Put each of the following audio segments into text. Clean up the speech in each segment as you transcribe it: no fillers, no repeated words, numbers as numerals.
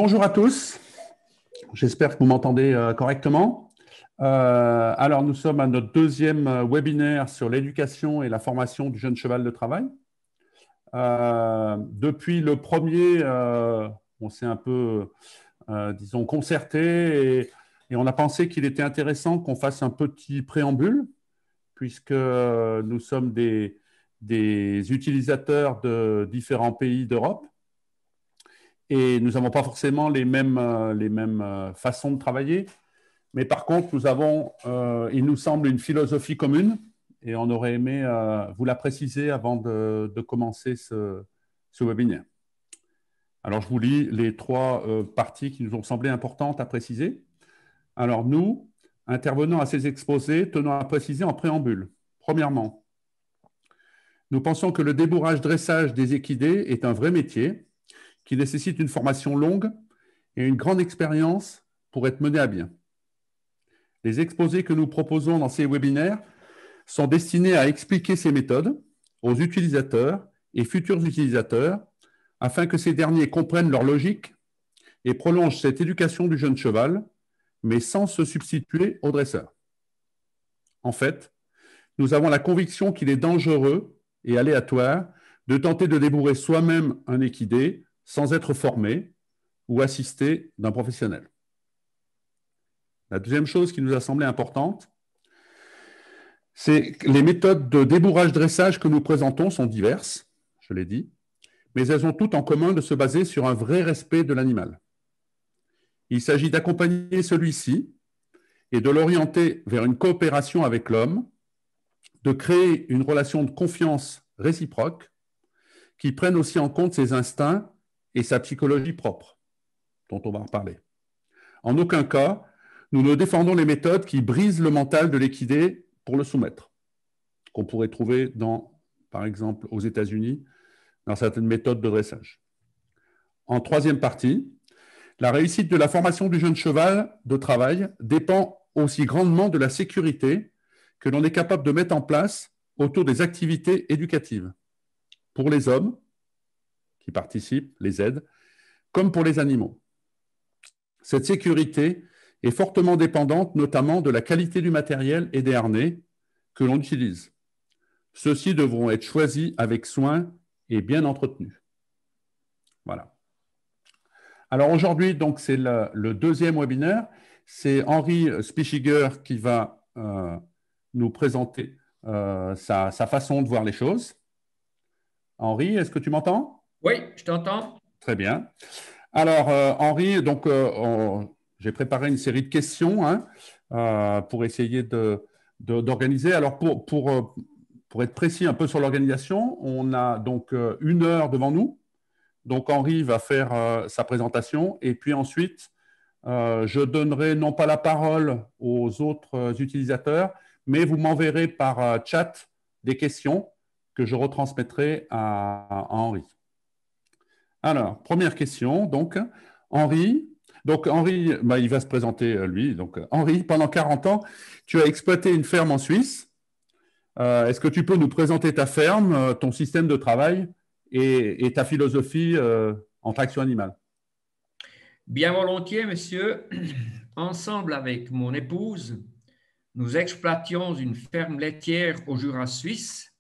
Bonjour à tous, j'espère que vous m'entendez correctement. Alors, nous sommes à notre deuxième webinaire sur l'éducation et la formation du jeune cheval de travail. Depuis le premier, on s'est un peu, disons, concerté et on a pensé qu'il était intéressant qu'on fasse un petit préambule, puisque nous sommes des utilisateurs de différents pays d'Europe. Et nous n'avons pas forcément les mêmes façons de travailler. Mais par contre, nous avons, il nous semble, une philosophie commune. Et on aurait aimé vous la préciser avant de commencer ce webinaire. Alors, je vous lis les trois parties qui nous ont semblé importantes à préciser. Alors, nous, intervenant à ces exposés, tenons à préciser en préambule. Premièrement, nous pensons que le débourrage-dressage des équidés est un vrai métier qui nécessite une formation longue et une grande expérience pour être mené à bien. Les exposés que nous proposons dans ces webinaires sont destinés à expliquer ces méthodes aux utilisateurs et futurs utilisateurs afin que ces derniers comprennent leur logique et prolongent cette éducation du jeune cheval, mais sans se substituer au dresseur. En fait, nous avons la conviction qu'il est dangereux et aléatoire de tenter de débourrer soi-même un équidé sans être formé ou assisté d'un professionnel. La deuxième chose qui nous a semblé importante, c'est que les méthodes de débourrage-dressage que nous présentons sont diverses, je l'ai dit, mais elles ont toutes en commun de se baser sur un vrai respect de l'animal. Il s'agit d'accompagner celui-ci et de l'orienter vers une coopération avec l'homme, de créer une relation de confiance réciproque qui prenne aussi en compte ses instincts et sa psychologie propre, dont on va reparler. En aucun cas, nous ne défendons les méthodes qui brisent le mental de l'équidé pour le soumettre, qu'on pourrait trouver par exemple, aux États-Unis, dans certaines méthodes de dressage. En troisième partie, la réussite de la formation du jeune cheval de travail dépend aussi grandement de la sécurité que l'on est capable de mettre en place autour des activités éducatives, pour les hommes qui participent, les aident, comme pour les animaux. Cette sécurité est fortement dépendante notamment de la qualité du matériel et des harnais que l'on utilise. Ceux-ci devront être choisis avec soin et bien entretenus. Voilà. Alors aujourd'hui, donc c'est le deuxième webinaire. C'est Henri Spichiger qui va nous présenter sa façon de voir les choses. Henri, est-ce que tu m'entends? Oui, je t'entends. Très bien. Alors, Henri, donc, j'ai préparé une série de questions pour essayer d'organiser. Alors, pour être précis un peu sur l'organisation, on a donc 1 heure devant nous. Donc, Henri va faire sa présentation et puis ensuite, je donnerai non pas la parole aux autres utilisateurs, mais vous m'enverrez par chat des questions que je retransmettrai à Henri. Alors, première question, donc, Henri. Donc, Henri, il va se présenter lui. Donc, Henri, pendant 40 ans, tu as exploité une ferme en Suisse. Est-ce que tu peux nous présenter ta ferme, ton système de travail et ta philosophie en traction animale? Bien volontiers, monsieur. Ensemble avec mon épouse, nous exploitions une ferme laitière au Jura suisse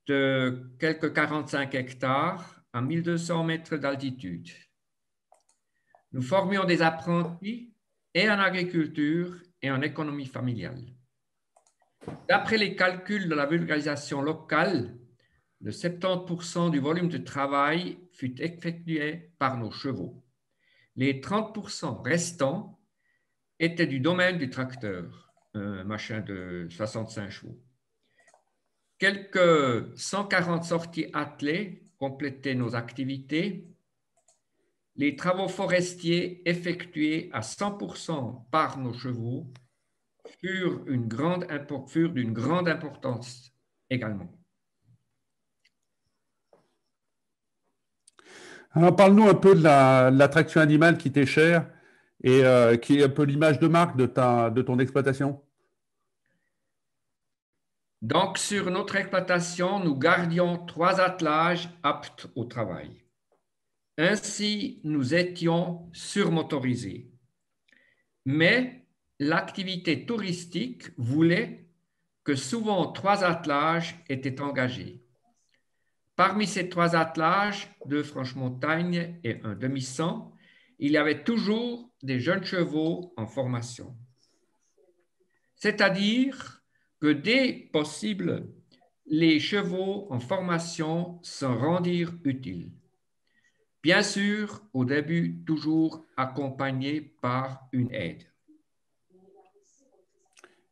de quelques 45 hectares à 1200 mètres d'altitude. Nous formions des apprentis et en agriculture et en économie familiale. D'après les calculs de la vulgarisation locale, le 70% du volume de travail fut effectué par nos chevaux. Les 30% restants étaient du domaine du tracteur, un machin de 65 chevaux. Quelques 140 sorties attelées complétaient nos activités. Les travaux forestiers effectués à 100% par nos chevaux furent d'une grande importance également. Alors, parle-nous un peu de la traction animale qui t'est chère et qui est un peu l'image de marque de ton exploitation. Donc, sur notre exploitation, nous gardions 3 attelages aptes au travail. Ainsi, nous étions surmotorisés. Mais l'activité touristique voulait que souvent 3 attelages étaient engagés. Parmi ces 3 attelages, 2 franche-montagne et un demi-cent, il y avait toujours des jeunes chevaux en formation. C'est-à-dire que dès possible, les chevaux en formation se rendirent utiles. Bien sûr, au début, toujours accompagnés par une aide.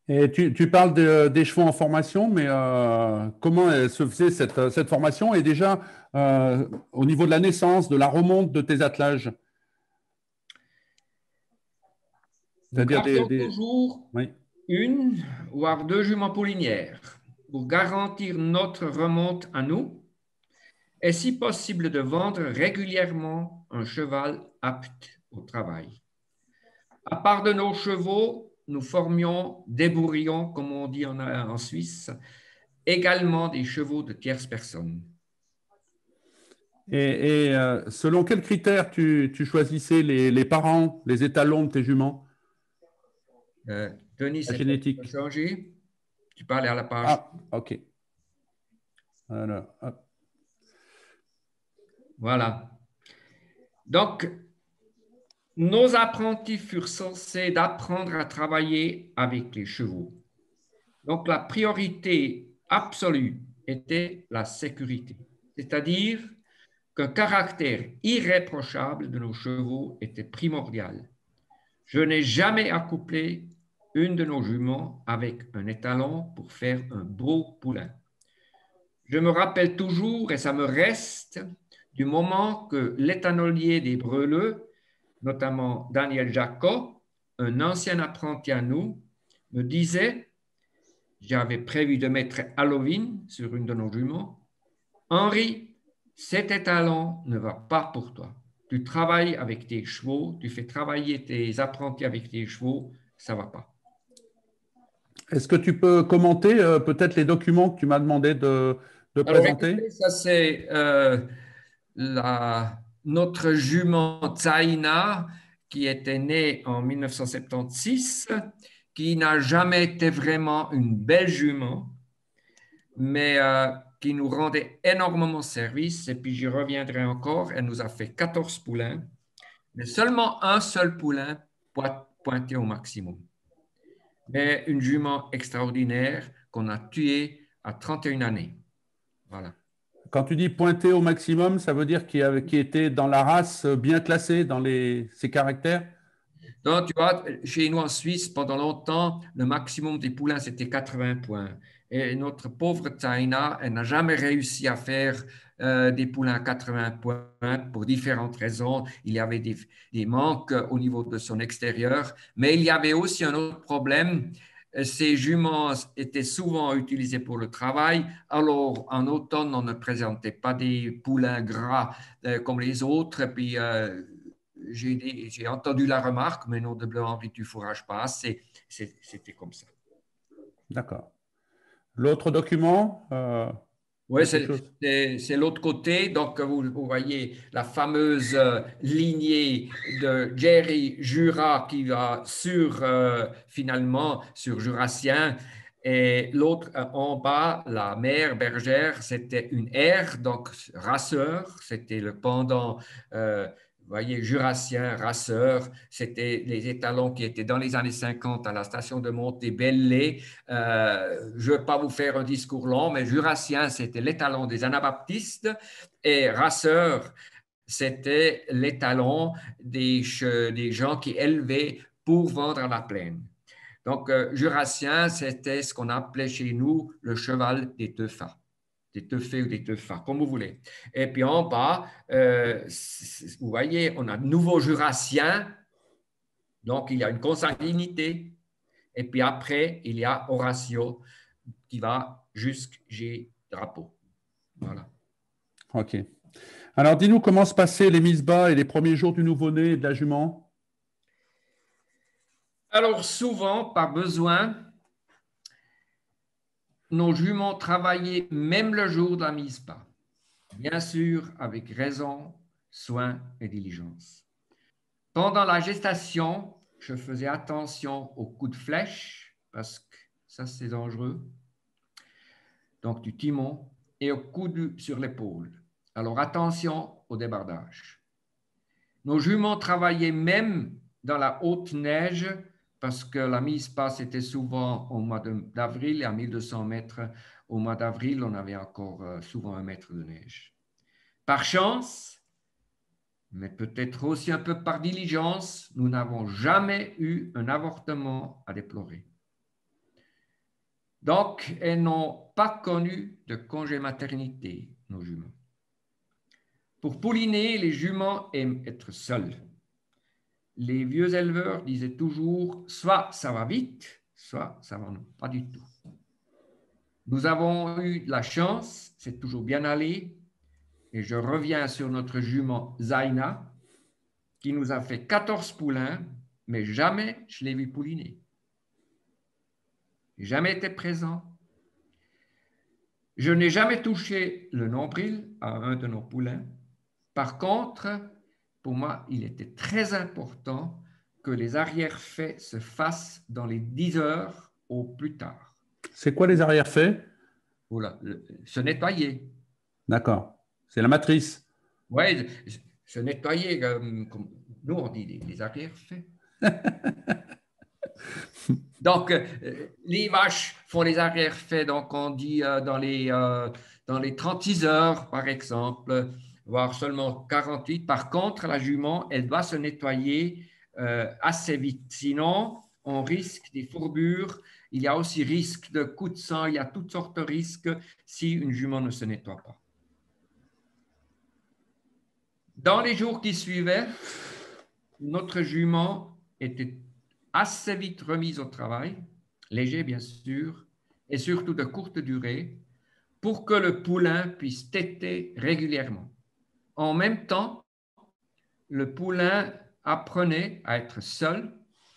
Et tu parles des chevaux en formation, mais comment se faisait cette formation? Et déjà, au niveau de la naissance, de la remonte de tes attelages, Nous c'est-à-dire gardions toujours Oui. une voire 2 juments poulinières pour garantir notre remonte à nous et si possible de vendre régulièrement un cheval apte au travail. À part de nos chevaux, nous formions des bourrions, comme on dit en Suisse, également des chevaux de tierces personnes. Selon quels critères tu choisissais les parents, les étalons de tes juments? Denis, La c'est génétique. changé. Tu parlais à la page. Ah, ok. Voilà. Hop. Voilà. Donc, nos apprentis furent censés d'apprendre à travailler avec les chevaux. Donc, la priorité absolue était la sécurité, c'est-à-dire qu'un caractère irréprochable de nos chevaux était primordial. Je n'ai jamais accouplé une de nos juments avec un étalon pour faire un beau poulain. Je me rappelle toujours, et ça me reste, du moment que l'étanolier des Breuleux, notamment Daniel Jacot, un ancien apprenti à nous, me disait, j'avais prévu de mettre Halloween sur une de nos juments, Henri, cet étalon ne va pas pour toi. Tu travailles avec tes chevaux, tu fais travailler tes apprentis avec tes chevaux, ça ne va pas. Est-ce que tu peux commenter peut-être les documents que tu m'as demandé de Alors présenter? écoutez, ça c'est notre jument Tsaïna qui était née en 1976, qui n'a jamais été vraiment une belle jument, mais qui nous rendait énormément service. Et puis j'y reviendrai encore, elle nous a fait 14 poulains, mais seulement un seul poulain pointé au maximum. Mais une jument extraordinaire qu'on a tuée à 31 années. Voilà. Quand tu dis pointé au maximum, ça veut dire qu'il était dans la race bien classé dans ses caractères? Donc, tu vois, chez nous en Suisse, pendant longtemps, le maximum des poulains, c'était 80 points. Et notre pauvre Taina, elle n'a jamais réussi à faire des poulains à 80 points pour différentes raisons. Il y avait des manques au niveau de son extérieur, mais il y avait aussi un autre problème. Ces juments étaient souvent utilisés pour le travail. Alors, en automne, on ne présentait pas des poulains gras comme les autres. Et puis, j'ai entendu la remarque, mais non, de bleu Henri, tu fourrages pas assez. C'était comme ça. D'accord. L'autre document, Oui, quelque chose? c'est l'autre côté. Donc, vous voyez la fameuse lignée de Jerry Jura qui va finalement sur Jurassien. Et l'autre en bas, la mère bergère, c'était une R, donc raceur. C'était le pendant vous voyez, Jurassien, Rasseur, c'était les étalons qui étaient dans les années 50 à la station de Montebello. Je ne vais pas vous faire un discours long, mais Jurassien, c'était l'étalon des anabaptistes et Rasseur, c'était l'étalon des gens qui élevaient pour vendre à la plaine. Donc, Jurassien, c'était ce qu'on appelait chez nous le cheval des teufas. Des teufés ou des teufas, comme vous voulez. Et puis en bas, vous voyez, on a nouveau Jurassien, donc il y a une consanguinité. Et puis après, il y a Horatio qui va jusqu'au drapeau. Voilà. Ok. Alors, dis-nous comment se passaient les mises bas et les premiers jours du nouveau-né et de la jument? Alors souvent, par besoin, nos juments travaillaient même le jour de la mise bas. Bien sûr, avec raison, soin et diligence. Pendant la gestation, je faisais attention aux coups de flèche, parce que ça, c'est dangereux. Donc, du timon et aux coups sur l'épaule. Alors, attention au débardage. Nos juments travaillaient même dans la haute neige, parce que la mise passe était souvent au mois d'avril, et à 1200 mètres au mois d'avril, on avait encore souvent 1 mètre de neige. Par chance, mais peut-être aussi un peu par diligence, nous n'avons jamais eu un avortement à déplorer. Donc, elles n'ont pas connu de congé maternité, nos juments. Pour pouliner, les juments aiment être seuls. Les vieux éleveurs disaient toujours, soit ça va vite, soit ça va pas du tout. Nous avons eu la chance, c'est toujours bien allé, et je reviens sur notre jument Zaina, qui nous a fait 14 poulains, mais jamais je l'ai vu pouliner. Jamais été présent. Je n'ai jamais touché le nombril à un de nos poulains. Par contre, pour moi, il était très important que les arrière-faits se fassent dans les 10 heures au plus tard. C'est quoi les arrière-faits? Voilà, se nettoyer. D'accord. C'est la matrice. Oui, se nettoyer, comme nous on dit, les arrière-faits. Donc, les vaches font les arrière-faits, donc on dit dans les 36 heures, par exemple, voire seulement 48. Par contre, la jument, elle doit se nettoyer assez vite. Sinon, on risque des fourbures. Il y a aussi risque de coups de sang. Il y a toutes sortes de risques si une jument ne se nettoie pas. Dans les jours qui suivaient, notre jument était assez vite remise au travail, léger bien sûr, et surtout de courte durée, pour que le poulain puisse téter régulièrement. En même temps, le poulain apprenait à être seul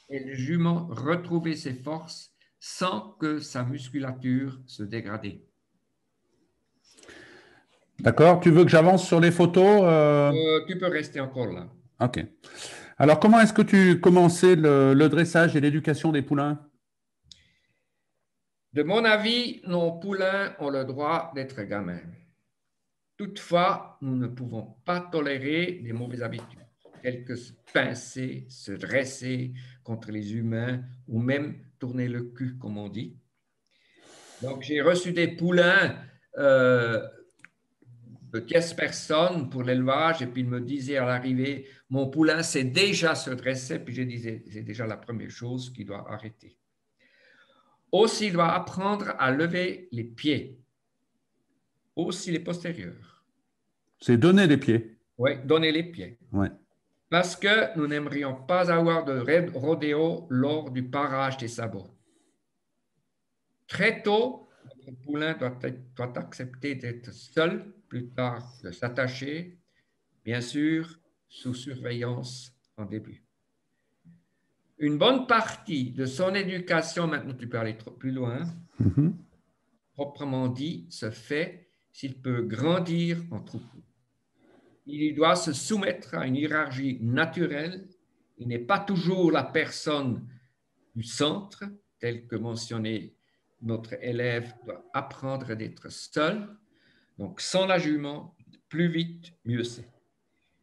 et le jument retrouvait ses forces sans que sa musculature se dégradait. D'accord. Tu veux que j'avance sur les photos? Tu peux rester encore là. Ok. Alors, comment est-ce que tu commençais le dressage et l'éducation des poulains? De mon avis, nos poulains ont le droit d'être gamins. Toutefois, nous ne pouvons pas tolérer des mauvaises habitudes, telles que se pincer, se dresser contre les humains ou même tourner le cul, comme on dit. Donc, j'ai reçu des poulains de tierces personnes pour l'élevage et puis ils me disaient à l'arrivée, mon poulain sait déjà se dresser, puis je disais, c'est déjà la première chose qu'il doit arrêter. Aussi, il doit apprendre à lever les pieds, aussi les postérieurs. C'est donner les pieds. Oui, donner les pieds. Ouais. Parce que nous n'aimerions pas avoir de rodéo lors du parage des sabots. Très tôt, notre poulain doit accepter d'être seul, plus tard de s'attacher, bien sûr, sous surveillance en début. Une bonne partie de son éducation, maintenant tu peux aller plus loin, proprement dit, se fait s'il peut grandir en troupeau. Il doit se soumettre à une hiérarchie naturelle. Il n'est pas toujours la personne du centre, tel que mentionné, notre élève doit apprendre d'être seul. Donc, sans la jument, plus vite, mieux c'est.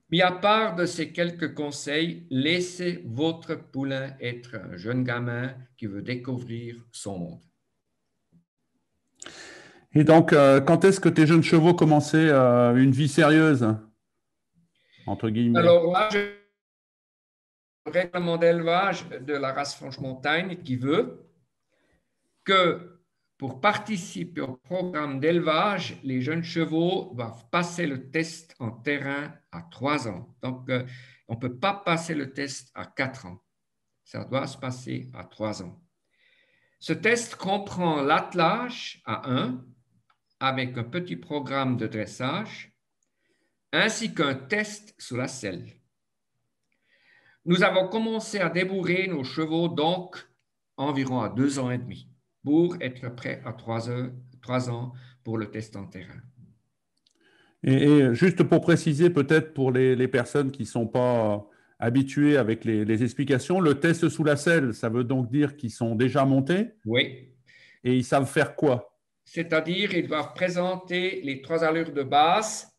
Mis à part de ces quelques conseils, laissez votre poulain être un jeune gamin qui veut découvrir son monde. Et donc, quand est-ce que tes jeunes chevaux commençaient une vie sérieuse, entre guillemets? Alors là, le règlement d'élevage de la race Franche-Montagne qui veut que pour participer au programme d'élevage, les jeunes chevaux doivent passer le test en terrain à 3 ans. Donc, on ne peut pas passer le test à 4 ans. Ça doit se passer à 3 ans. Ce test comprend l'attelage à 1 avec un petit programme de dressage ainsi qu'un test sous la selle. Nous avons commencé à débourrer nos chevaux donc environ à 2 ans et demi pour être prêts à 3 ans pour le test en terrain. Et juste pour préciser, peut-être pour les personnes qui ne sont pas habituées avec les explications, le test sous la selle, ça veut donc dire qu'ils sont déjà montés Oui. et ils savent faire quoi? C'est-à-dire, ils doivent présenter les 3 allures de base.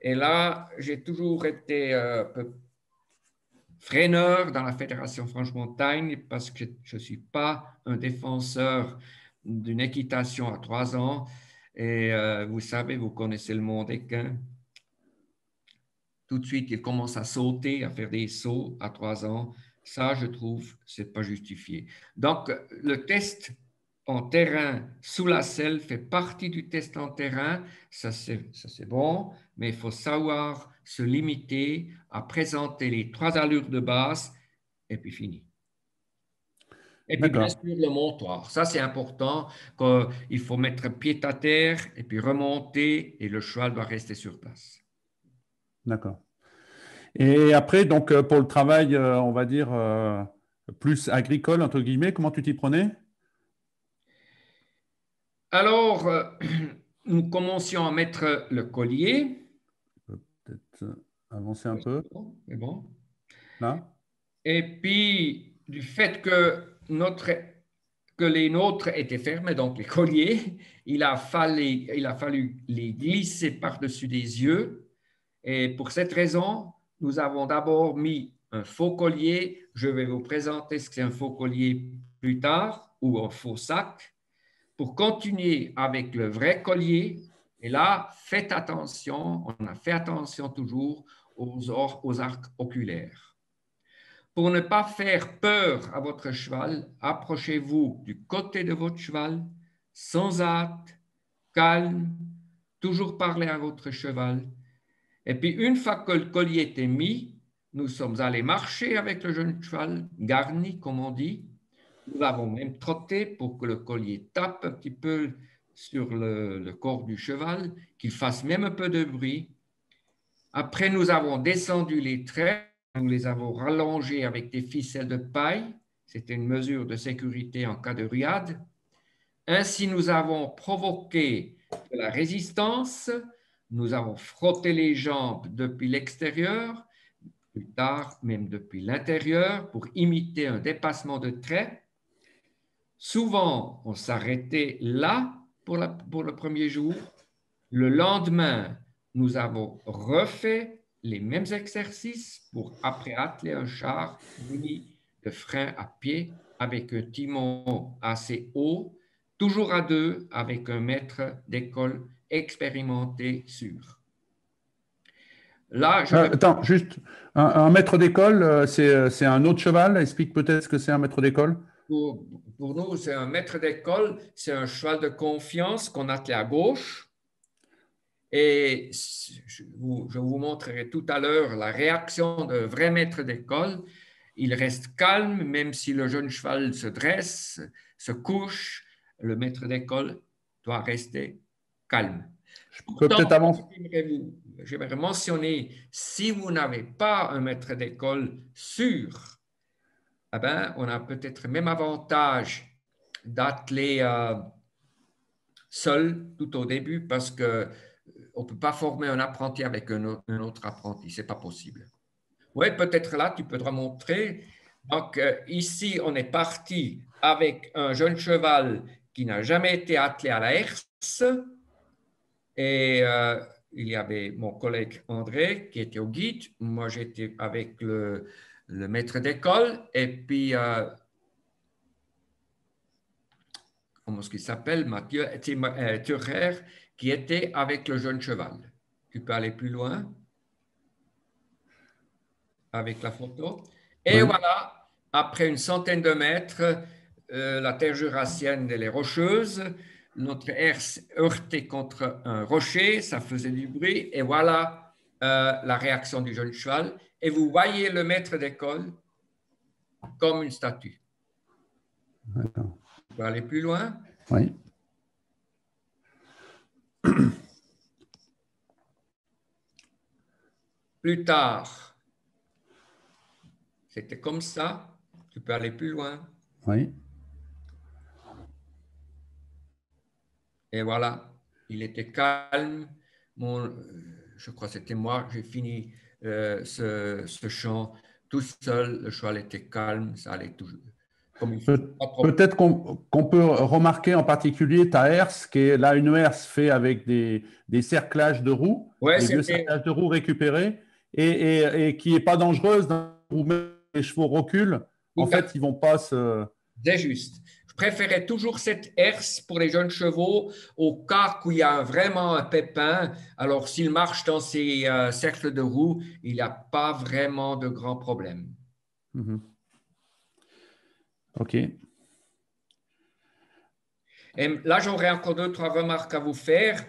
Et là, j'ai toujours été un peu freineur dans la Fédération Franche-Montagne parce que je ne suis pas un défenseur d'une équitation à 3 ans. Et vous savez, vous connaissez le monde équin. Tout de suite, ils commencent à sauter, à faire des sauts à 3 ans. Ça, je trouve, ce n'est pas justifié. Donc, le test en terrain sous la selle fait partie du test en terrain. Ça, c'est bon, mais il faut savoir se limiter à présenter les 3 allures de base et puis fini. Et puis, bien sûr, D'accord, le montoir. Ça, c'est important. Il faut mettre pied à terre et puis remonter et le cheval doit rester sur place. d'accord. Et après, donc, pour le travail, on va dire, plus agricole, entre guillemets, comment tu t'y prenais? Alors, nous commencions à mettre le collier. Peut-être avancer un peu, C'est bon, c'est bon. là. Et puis, du fait que les nôtres étaient fermés, donc les colliers, il a fallu les glisser par-dessus des yeux. Et pour cette raison, nous avons d'abord mis un faux collier. Je vais vous présenter ce que c'est un faux collier plus tard, ou un faux sac. Pour continuer avec le vrai collier, et là, faites attention, on a fait attention toujours aux arcs oculaires. Pour ne pas faire peur à votre cheval, approchez-vous du côté de votre cheval, sans hâte, calme, toujours parler à votre cheval. Et puis, une fois que le collier est mis, nous sommes allés marcher avec le jeune cheval, garni, comme on dit. Nous avons même trotté pour que le collier tape un petit peu sur le corps du cheval, qu'il fasse même un peu de bruit. Après, nous avons descendu les traits, nous les avons rallongés avec des ficelles de paille. C'était une mesure de sécurité en cas de riade. Ainsi, nous avons provoqué de la résistance. Nous avons frotté les jambes depuis l'extérieur, plus tard même depuis l'intérieur, pour imiter un dépassement de trait. Souvent, on s'arrêtait là pour le premier jour. Le lendemain, nous avons refait les mêmes exercices pour après atteler un char muni de frein à pied avec un timon assez haut, toujours à deux avec un maître d'école expérimenté sûr. Là, Attends, juste, un maître d'école, c'est un autre cheval. Explique peut-être ce que c'est un maître d'école. pour nous, c'est un maître d'école, c'est un cheval de confiance qu'on attelait à gauche. Et je vous montrerai tout à l'heure la réaction d'un vrai maître d'école. Il reste calme, même si le jeune cheval se dresse, se couche, le maître d'école doit rester calme. Je peux peut-être Pourtant, avancer. j'aimerais mentionner, si vous n'avez pas un maître d'école sûr, eh ben, on a peut-être même avantage d'atteler seul tout au début parce que on ne peut pas former un apprenti avec un autre apprenti, ce n'est pas possible. Oui, peut-être là, tu peux te montrer. Donc, ici, on est parti avec un jeune cheval qui n'a jamais été attelé à la herse. Et il y avait mon collègue André qui était au guide. Moi, j'étais avec le maître d'école. Et puis, comment est-ce qu'il s'appelle? Mathieu Thurer, qui était avec le jeune cheval. Tu peux aller plus loin avec la photo. Et Oui. voilà, après une centaine de mètres, la terre jurassienne, elle est rocheuse. Notre herse heurtait contre un rocher, ça faisait du bruit. Et voilà la réaction du jeune cheval. Et vous voyez le maître d'école comme une statue. D'accord. Tu peux aller plus loin. Oui. Plus tard, c'était comme ça. Tu peux aller plus loin. Oui. Et voilà, il était calme. je crois que c'était moi, j'ai fini ce chant tout seul, le cheval était calme, ça allait toujours comme il faut. Pas de problème. Peut-être qu'on peut remarquer en particulier ta herse, qui est là une herse faite avec des cerclages de roues, Ouais, des vieux c'était cerclages de roues récupérés, et qui n'est pas dangereuse, où même les chevaux reculent. En tout à fait, ils vont pas se… C'est juste. Je préférais toujours cette herse pour les jeunes chevaux au cas où il y a vraiment un pépin. Alors, s'il marche dans ces cercles de roues, il n'y a pas vraiment de grands problèmes. Mhm. OK. Et là, j'aurais encore deux, trois remarques à vous faire.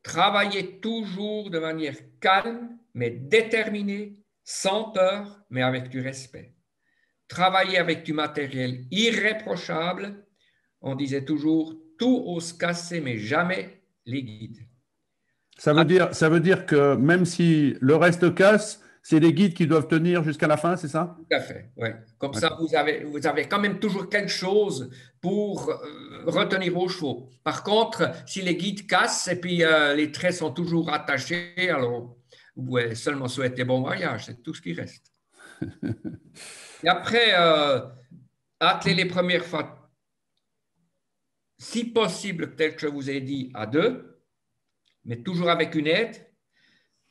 Travaillez toujours de manière calme, mais déterminée, sans peur, mais avec du respect. Travaillez avec du matériel irréprochable. On disait toujours, tout ose casser, mais jamais les guides. Ça veut dire que même si le reste casse, c'est les guides qui doivent tenir jusqu'à la fin, c'est ça? Tout à fait, ouais. Comme ça, D'accord. vous avez quand même toujours quelque chose pour retenir vos chevaux. Par contre, si les guides cassent et puis les traits sont toujours attachés, alors vous pouvez seulement souhaiter bon voyage, c'est tout ce qui reste. Et après, atteler les premières fois, si possible, tel que je vous ai dit, à deux, mais toujours avec une aide.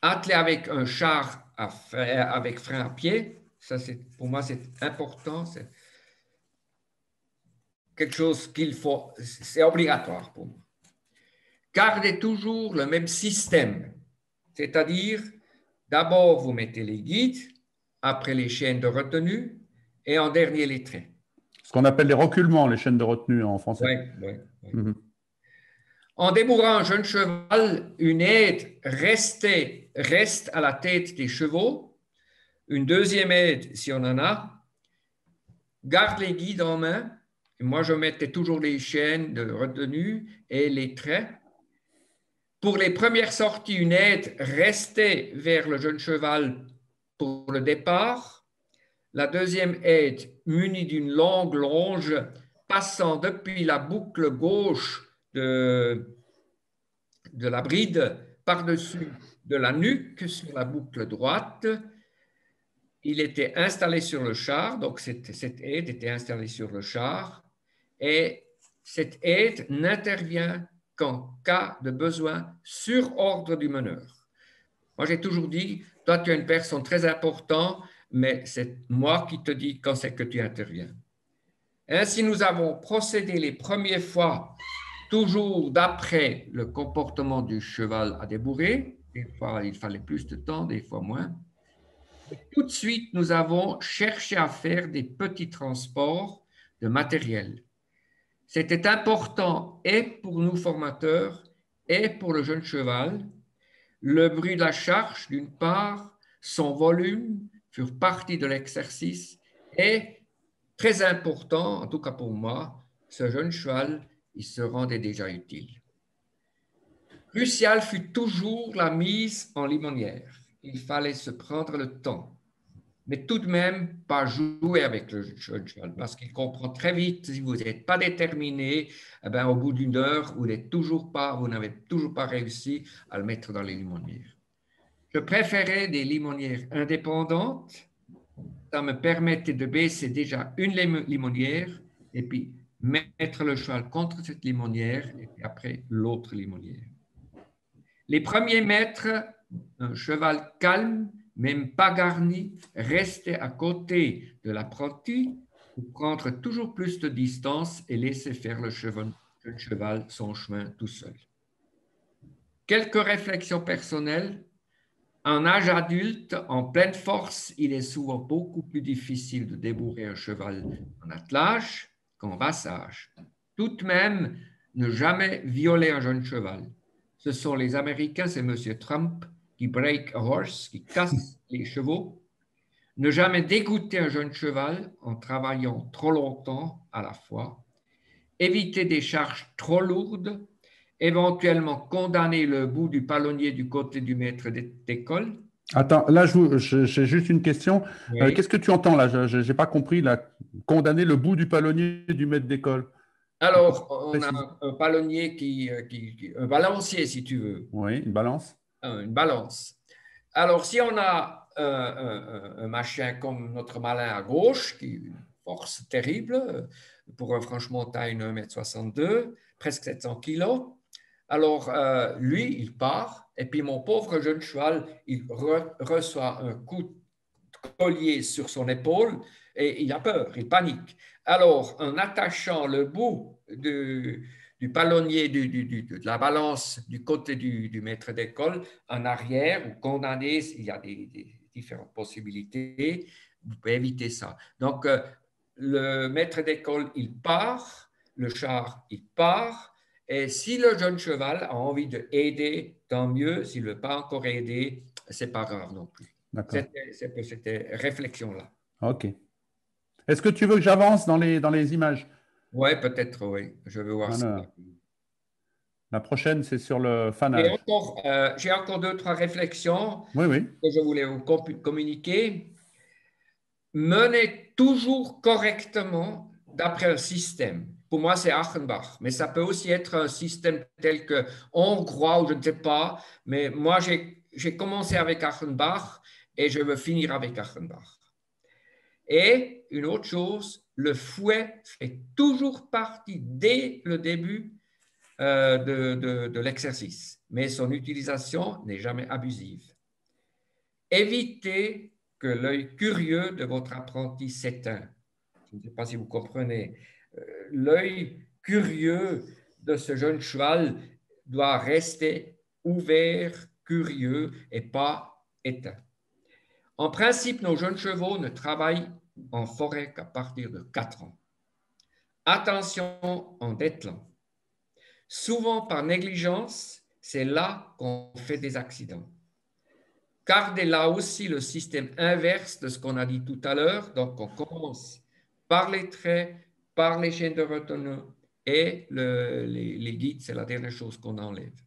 Atteler avec un char avec frein à pied, ça, pour moi, c'est important. C'est quelque chose qu'il faut, c'est obligatoire pour moi. Gardez toujours le même système, c'est-à-dire d'abord vous mettez les guides, après les chaînes de retenue et en dernier les traits. Ce qu'on appelle les reculements, les chaînes de retenue en français. Oui, oui, oui. Mhm. En débourrant un jeune cheval, une aide reste à la tête des chevaux. Une deuxième aide, si on en a, garde les guides en main. Et moi, je mettais toujours les chaînes de retenue et les traits. Pour les premières sorties, une aide restait vers le jeune cheval pour le départ. La deuxième aide, munie d'une longue longe, passant depuis la boucle gauche de la bride par-dessus de la nuque sur la boucle droite. Il était installé sur le char, donc cette aide était installée sur le char, et cette aide n'intervient qu'en cas de besoin sur ordre du meneur. Moi, j'ai toujours dit, toi, tu es une personne très importante, mais c'est moi qui te dis quand c'est que tu interviens. Ainsi, nous avons procédé les premières fois, toujours d'après le comportement du cheval à débourrer. Des fois, il fallait plus de temps, des fois moins. Tout de suite, nous avons cherché à faire des petits transports de matériel. C'était important et pour nous formateurs et pour le jeune cheval. Le bruit de la charge, d'une part, son volume furent partie de l'exercice et très important, en tout cas pour moi, ce jeune cheval, il se rendait déjà utile. Crucial fut toujours la mise en limonière. Il fallait se prendre le temps, mais tout de même pas jouer avec le jeune cheval parce qu'il comprend très vite si vous n'êtes pas déterminé, eh bien, au bout d'une heure, vous n'avez toujours pas réussi à le mettre dans les limonières. Je préférais des limonières indépendantes. Ça me permettait de baisser déjà une limonière et puis mettre le cheval contre cette limonière et puis après l'autre limonière. Les premiers mètres, un cheval calme, même pas garni, restait à côté de l'apprenti pour prendre toujours plus de distance et laisser faire le cheval son chemin tout seul. Quelques réflexions personnelles. En âge adulte, en pleine force, il est souvent beaucoup plus difficile de débourrer un cheval en attelage qu'en rassage. Tout de même, ne jamais violer un jeune cheval. Ce sont les Américains, c'est M. Trump, qui break a horse, qui casse les chevaux. Ne jamais dégoûter un jeune cheval en travaillant trop longtemps à la fois. Éviter des charges trop lourdes. Éventuellement condamner le bout du palonnier du côté du maître d'école. Attends, là, j'ai juste une question. Oui. Qu'est-ce que tu entends là? Je n'ai pas compris. Là. Condamner le bout du palonnier du maître d'école. Alors, on a Précise. un palonnier un balancier, si tu veux, Oui, une balance. une balance. Alors, si on a un machin comme notre malin à gauche, qui a une force terrible, pour un franchement taille 1,62 m, presque 700 kilos, alors lui, il part, et puis mon pauvre jeune cheval, il reçoit un coup de collier sur son épaule, et il a peur, il panique. Alors, en attachant le bout du palonnier de la balance du côté du maître d'école en arrière ou condamné, il y a des différentes possibilités, vous pouvez éviter ça. Donc, le maître d'école, il part, le char, il part, et si le jeune cheval a envie d'aider, tant mieux. S'il ne veut pas encore aider, c'est pas grave non plus. D'accord. C'était cette réflexion-là. OK. Est-ce que tu veux que j'avance dans les images? Oui, peut-être, oui. Je veux voir ça. Voilà. La prochaine, c'est sur le J'ai fanage. encore, j'ai encore deux, trois réflexions Oui, oui. que je voulais vous communiquer. Menez toujours correctement d'après un système. Pour moi, c'est Achenbach, mais ça peut aussi être un système tel que hongrois ou je ne sais pas. Mais moi, j'ai commencé avec Achenbach et je veux finir avec Achenbach. Et une autre chose, le fouet fait toujours partie dès le début de l'exercice, mais son utilisation n'est jamais abusive. Évitez que l'œil curieux de votre apprenti s'éteint. Je ne sais pas si vous comprenez. L'œil curieux de ce jeune cheval doit rester ouvert, curieux et pas éteint. En principe, nos jeunes chevaux ne travaillent en forêt qu'à partir de 4 ans. Attention en dételant. Souvent par négligence, c'est là qu'on fait des accidents. Gardez là aussi le système inverse de ce qu'on a dit tout à l'heure. Donc, on commence par les traits, par les chaînes de retenue et les guides, c'est la dernière chose qu'on enlève.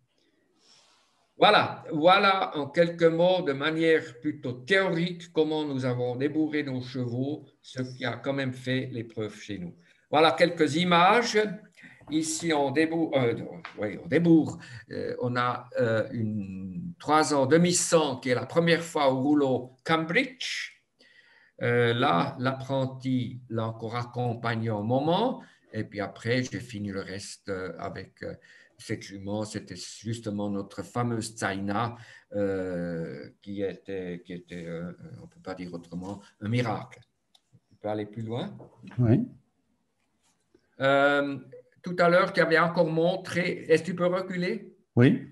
Voilà en quelques mots, de manière plutôt théorique, comment nous avons débourré nos chevaux, ce qui a quand même fait l'épreuve chez nous. Voilà quelques images. Ici, on débourre. Oui, on débourre. On a 3 ans demi-cent qui est la première fois au rouleau Cambridge. Là, l'apprenti l'a encore accompagné au moment. Et puis après, j'ai fini le reste avec cette jument. C'était justement notre fameuse Tsaina qui était on ne peut pas dire autrement, un miracle. Tu peux aller plus loin. Oui. Tout à l'heure, tu avais encore montré. Est-ce que tu peux reculer Oui.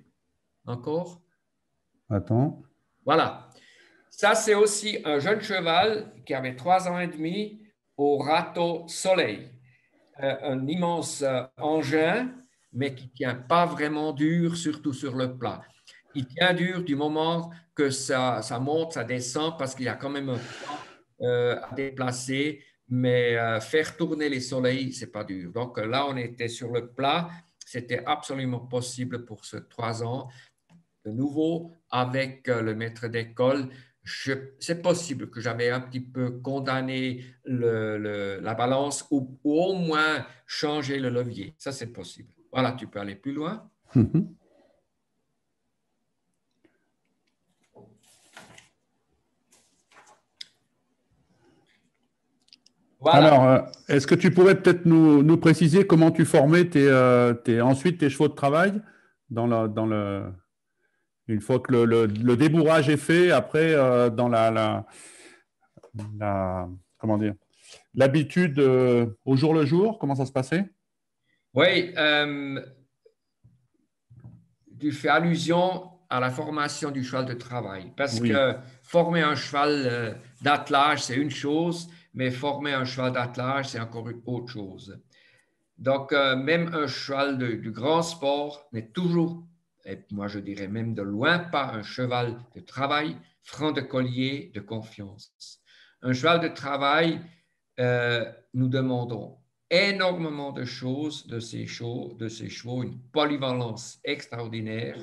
encore? Attends. Voilà. Ça, c'est aussi un jeune cheval qui avait 3 ans et demi au râteau soleil. Un immense engin, mais qui ne tient pas vraiment dur, surtout sur le plat. Il tient dur du moment que ça monte, ça descend, parce qu'il y a quand même un plat à déplacer, mais faire tourner les soleils, ce n'est pas dur. Donc là, on était sur le plat, c'était absolument possible pour ce 3 ans. De nouveau, avec le maître d'école, c'est possible que j'avais un petit peu condamné la balance ou au moins changé le levier. Ça, c'est possible. Voilà, tu peux aller plus loin. Mhm. Alors, Voilà. est-ce que tu pourrais peut-être nous préciser comment tu formais ensuite tes chevaux de travail une fois que le débourrage est fait, après, dans comment dire, l'habitude au jour le jour, comment ça se passait? Oui, tu fais allusion à la formation du cheval de travail, parce Oui. que former un cheval d'attelage, c'est une chose, mais former un cheval d'attelage, c'est encore une autre chose. Donc, même un cheval du grand sport n'est toujours, et moi je dirais même de loin, pas un cheval de travail, franc de collier, de confiance. Un cheval de travail, nous demandons énormément de choses de ces chevaux, une polyvalence extraordinaire.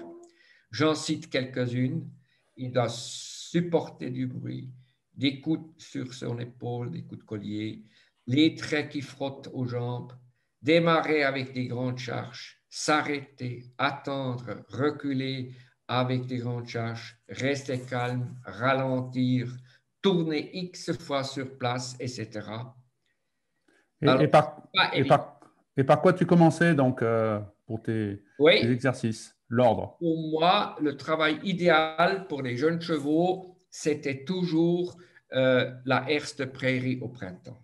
J'en cite quelques-unes. Il doit supporter du bruit, des coups sur son épaule, des coups de collier, les traits qui frottent aux jambes, démarrer avec des grandes charges, s'arrêter, attendre, reculer avec des grandes charges, rester calme, ralentir, tourner X fois sur place, etc. Et, Alors, et par, pas et, évident. par, et par quoi tu commençais donc pour tes Oui, exercices? L'ordre, pour moi, le travail idéal pour les jeunes chevaux, c'était toujours la herse de prairie au printemps.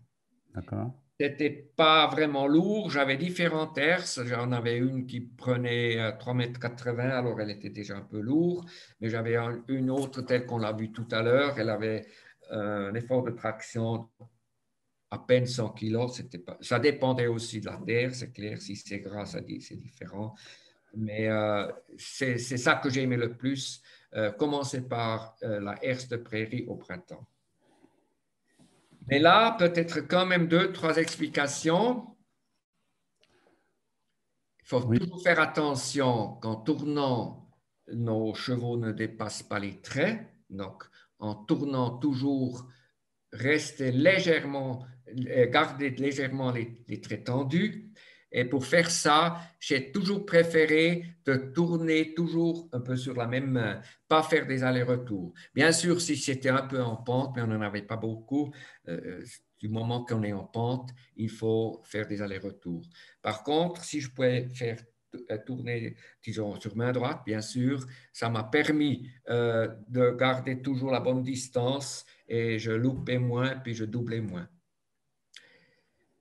d'accord? C'était pas vraiment lourd. J'avais différentes herses. J'en avais une qui prenait 3,80 m, alors elle était déjà un peu lourde. Mais j'avais une autre telle qu'on l'a vu tout à l'heure. Elle avait un effort de traction à peine 100 kg. Ça dépendait aussi de la terre, c'est clair. Si c'est gras, c'est différent. Mais c'est ça que j'aimais le plus. Commencer par la herse de prairie au printemps. Mais là, peut-être quand même deux, trois explications. Il faut Oui. toujours faire attention qu'en tournant, nos chevaux ne dépassent pas les traits. Donc, en tournant toujours, rester légèrement, garder légèrement les traits tendus. Et pour faire ça, j'ai toujours préféré de tourner toujours un peu sur la même main, pas faire des allers-retours. Bien sûr, si c'était un peu en pente, mais on n'en avait pas beaucoup, du moment qu'on est en pente, il faut faire des allers-retours. Par contre, si je pouvais faire tourner, disons, sur main droite, bien sûr, ça m'a permis de garder toujours la bonne distance et je loupais moins, puis je doublais moins.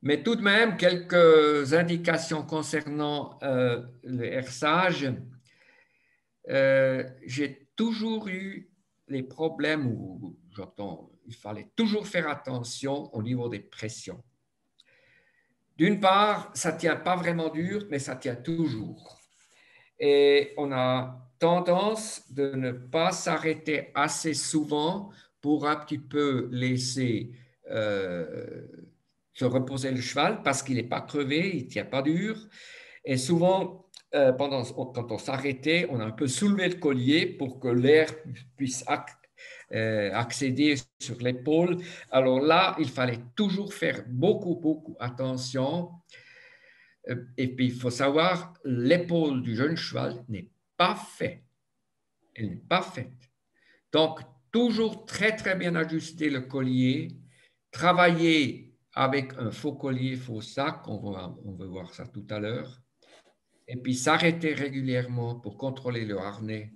Mais tout de même, quelques indications concernant le herçage. J'ai toujours eu les problèmes où j'entends, il fallait toujours faire attention au niveau des pressions. D'une part, ça ne tient pas vraiment dur, mais ça tient toujours. Et on a tendance de ne pas s'arrêter assez souvent pour un petit peu laisser se reposer le cheval parce qu'il n'est pas crevé, il ne tient pas dur. Et souvent, quand on s'arrêtait, on a un peu soulevé le collier pour que l'air puisse accéder sur l'épaule. Alors là, il fallait toujours faire beaucoup, beaucoup attention. Et puis, il faut savoir, l'épaule du jeune cheval n'est pas faite. Elle n'est pas faite. Donc, toujours très, très bien ajuster le collier, travailler avec un faux collier, faux sac, on va voir ça tout à l'heure, et puis s'arrêter régulièrement pour contrôler le harnais.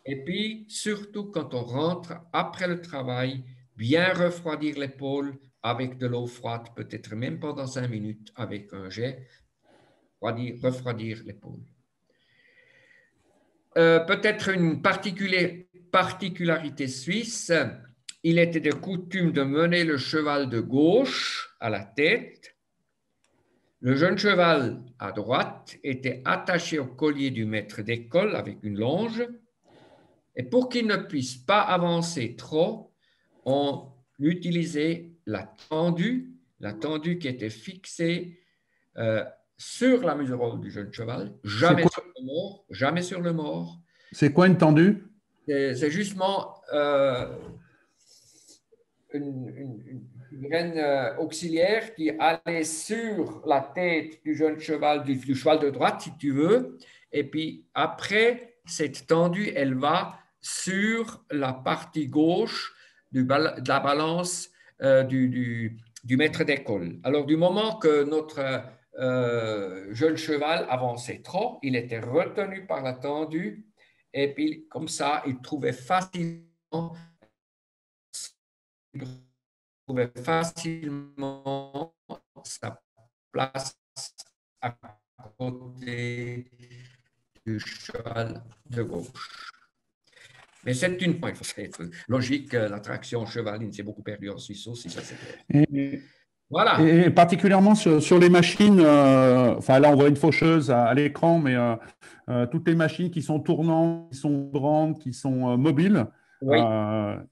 Et puis, surtout quand on rentre après le travail, bien refroidir l'épaule avec de l'eau froide, peut-être même pendant 5 minutes avec un jet, refroidir l'épaule. Peut-être une particularité suisse, il était de coutume de mener le cheval de gauche à la tête. Le jeune cheval à droite était attaché au collier du maître d'école avec une longe. Et pour qu'il ne puisse pas avancer trop, on utilisait la tendue qui était fixée sur la muserolle du jeune cheval, C'est jamais quoi, sur le mort, jamais sur le mort. c'est quoi une tendue? C'est justement une graine auxiliaire qui allait sur la tête du jeune cheval, du cheval de droite, si tu veux. Et puis après, cette tendue, elle va sur la partie gauche de la balance du maître d'école. Alors, du moment que notre jeune cheval avançait trop, il était retenu par la tendue. Et puis, comme ça, il trouvait facilement sa place à côté du cheval de gauche. Mais c'est une point, il faut être logique, la traction chevaline s'est beaucoup perdue en Suisse aussi, ça c'est clair. Et, Voilà. et particulièrement sur les machines, enfin là on voit une faucheuse à l'écran, mais toutes les machines qui sont tournantes, qui sont grandes, qui sont mobiles, Oui,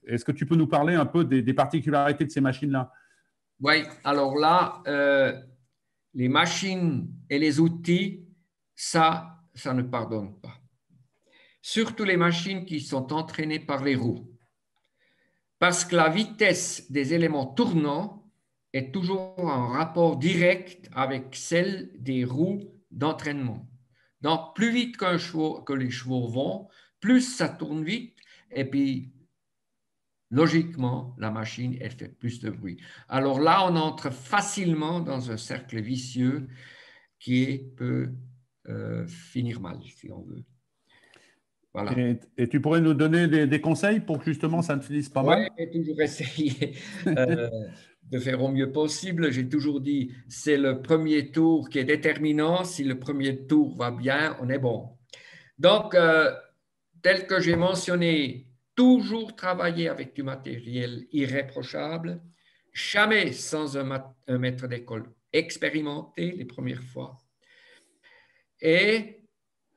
est-ce que tu peux nous parler un peu des particularités de ces machines-là? oui. Alors là, les machines et les outils, ça ne pardonne pas. Surtout les machines qui sont entraînées par les roues. Parce que la vitesse des éléments tournants est toujours en rapport direct avec celle des roues d'entraînement. Donc, plus vite que les chevaux vont, plus ça tourne vite, et puis logiquement, la machine, elle fait plus de bruit. Alors là, on entre facilement dans un cercle vicieux peut finir mal, si on veut. Voilà. Et tu pourrais nous donner des conseils pour que justement ça ne finisse pas Oui, mal? j'ai toujours essayé euh, de faire au mieux possible. J'ai toujours dit, c'est le premier tour qui est déterminant. Si le premier tour va bien, on est bon. Donc, tel que j'ai mentionné, toujours travailler avec du matériel irréprochable, jamais sans un maître d'école expérimenté les premières fois, et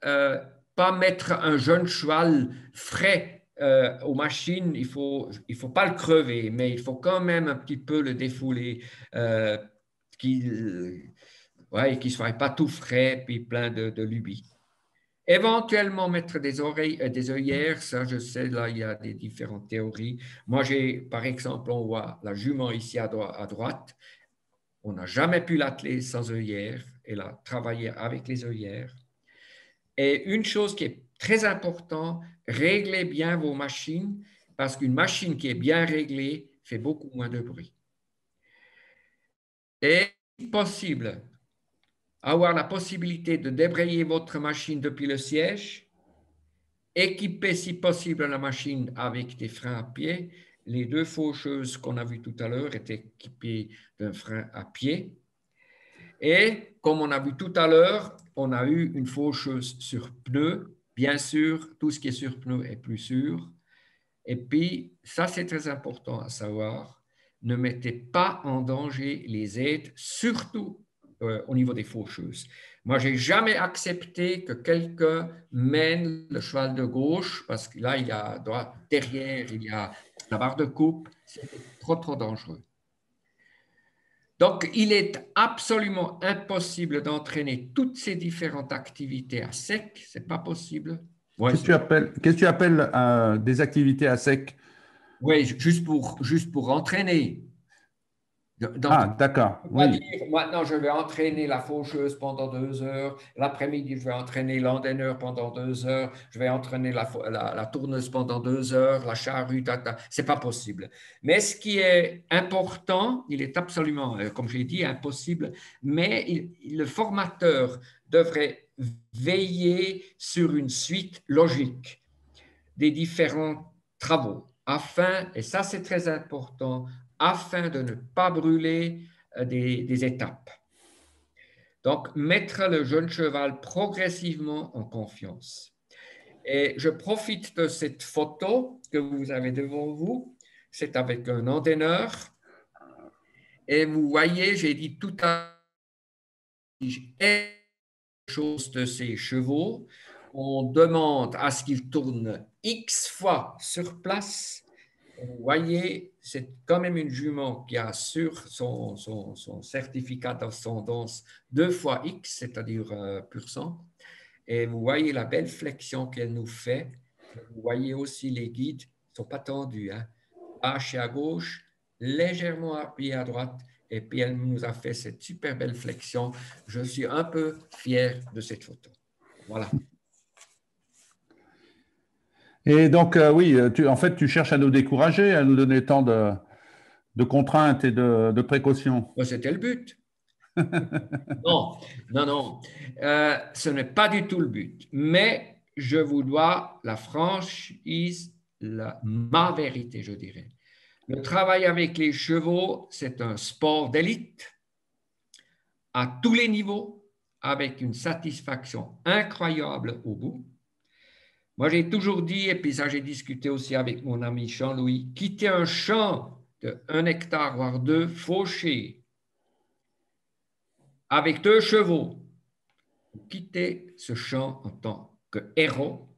pas mettre un jeune cheval frais aux machines. Il faut pas le crever, mais il faut quand même un petit peu le défouler, qu'il ouais, qu'il soit pas tout frais puis plein de lubies. Éventuellement mettre des œillères, ça je sais, là il y a des différentes théories. Moi j'ai, par exemple, on voit la jument ici à droite, on n'a jamais pu l'atteler sans œillères, elle a travaillé avec les œillères. Et une chose qui est très importante, réglez bien vos machines, parce qu'une machine qui est bien réglée fait beaucoup moins de bruit. Et si possible, avoir la possibilité de débrayer votre machine depuis le siège, équiper si possible la machine avec des freins à pied. Les deux faucheuses qu'on a vues tout à l'heure étaient équipées d'un frein à pied. Et comme on a vu tout à l'heure, on a eu une faucheuse sur pneu. Bien sûr, tout ce qui est sur pneu est plus sûr. Et puis, ça c'est très important à savoir, ne mettez pas en danger les aides, surtout au niveau des faucheuses. Moi, je n'ai jamais accepté que quelqu'un mène le cheval de gauche, parce que là, il y a derrière, il y a la barre de coupe. C'est trop, trop dangereux. Donc, il est absolument impossible d'entraîner toutes ces différentes activités à sec. Ce n'est pas possible. Ouais, Qu'est-ce que tu appelles des activités à sec? ouais, juste pour entraîner. Donc, Ah, d'accord, on va dire, oui. maintenant, je vais entraîner la faucheuse pendant 2 heures. L'après-midi, je vais entraîner l'endaineur pendant 2 heures. Je vais entraîner la tourneuse pendant 2 heures, la charrue. Ce n'est pas possible. Mais ce qui est important, il est absolument, comme j'ai dit, impossible, mais le formateur devrait veiller sur une suite logique des différents travaux afin, et ça c'est très important, afin de ne pas brûler des étapes. Donc, mettre le jeune cheval progressivement en confiance. Et je profite de cette photo que vous avez devant vous. C'est avec un endaineur. Et vous voyez, j'ai dit tout à l'heure, chose de ces chevaux, on demande à ce qu'ils tournent X fois sur place. Vous voyez, c'est quand même une jument qui a sur son certificat d'ascendance 2 fois X, c'est-à-dire pur sang. Et vous voyez la belle flexion qu'elle nous fait. Vous voyez aussi les guides ne sont pas tendus. Hein. Lâchés à gauche, légèrement appuyés à droite. Et puis elle nous a fait cette super belle flexion. Je suis un peu fier de cette photo. Voilà. Et donc, oui, en fait, tu cherches à nous décourager, à nous donner tant de contraintes et de précautions. C'était le but. Non, non, non. Ce n'est pas du tout le but. Mais je vous dois la franchise, ma vérité, je dirais. Le travail avec les chevaux, c'est un sport d'élite à tous les niveaux, avec une satisfaction incroyable au bout. Moi, j'ai toujours dit, et puis ça, j'ai discuté aussi avec mon ami Jean-Louis, quitter un champ de 1 hectare, voire 2, fauché, avec 2 chevaux, quitter ce champ en tant que héros,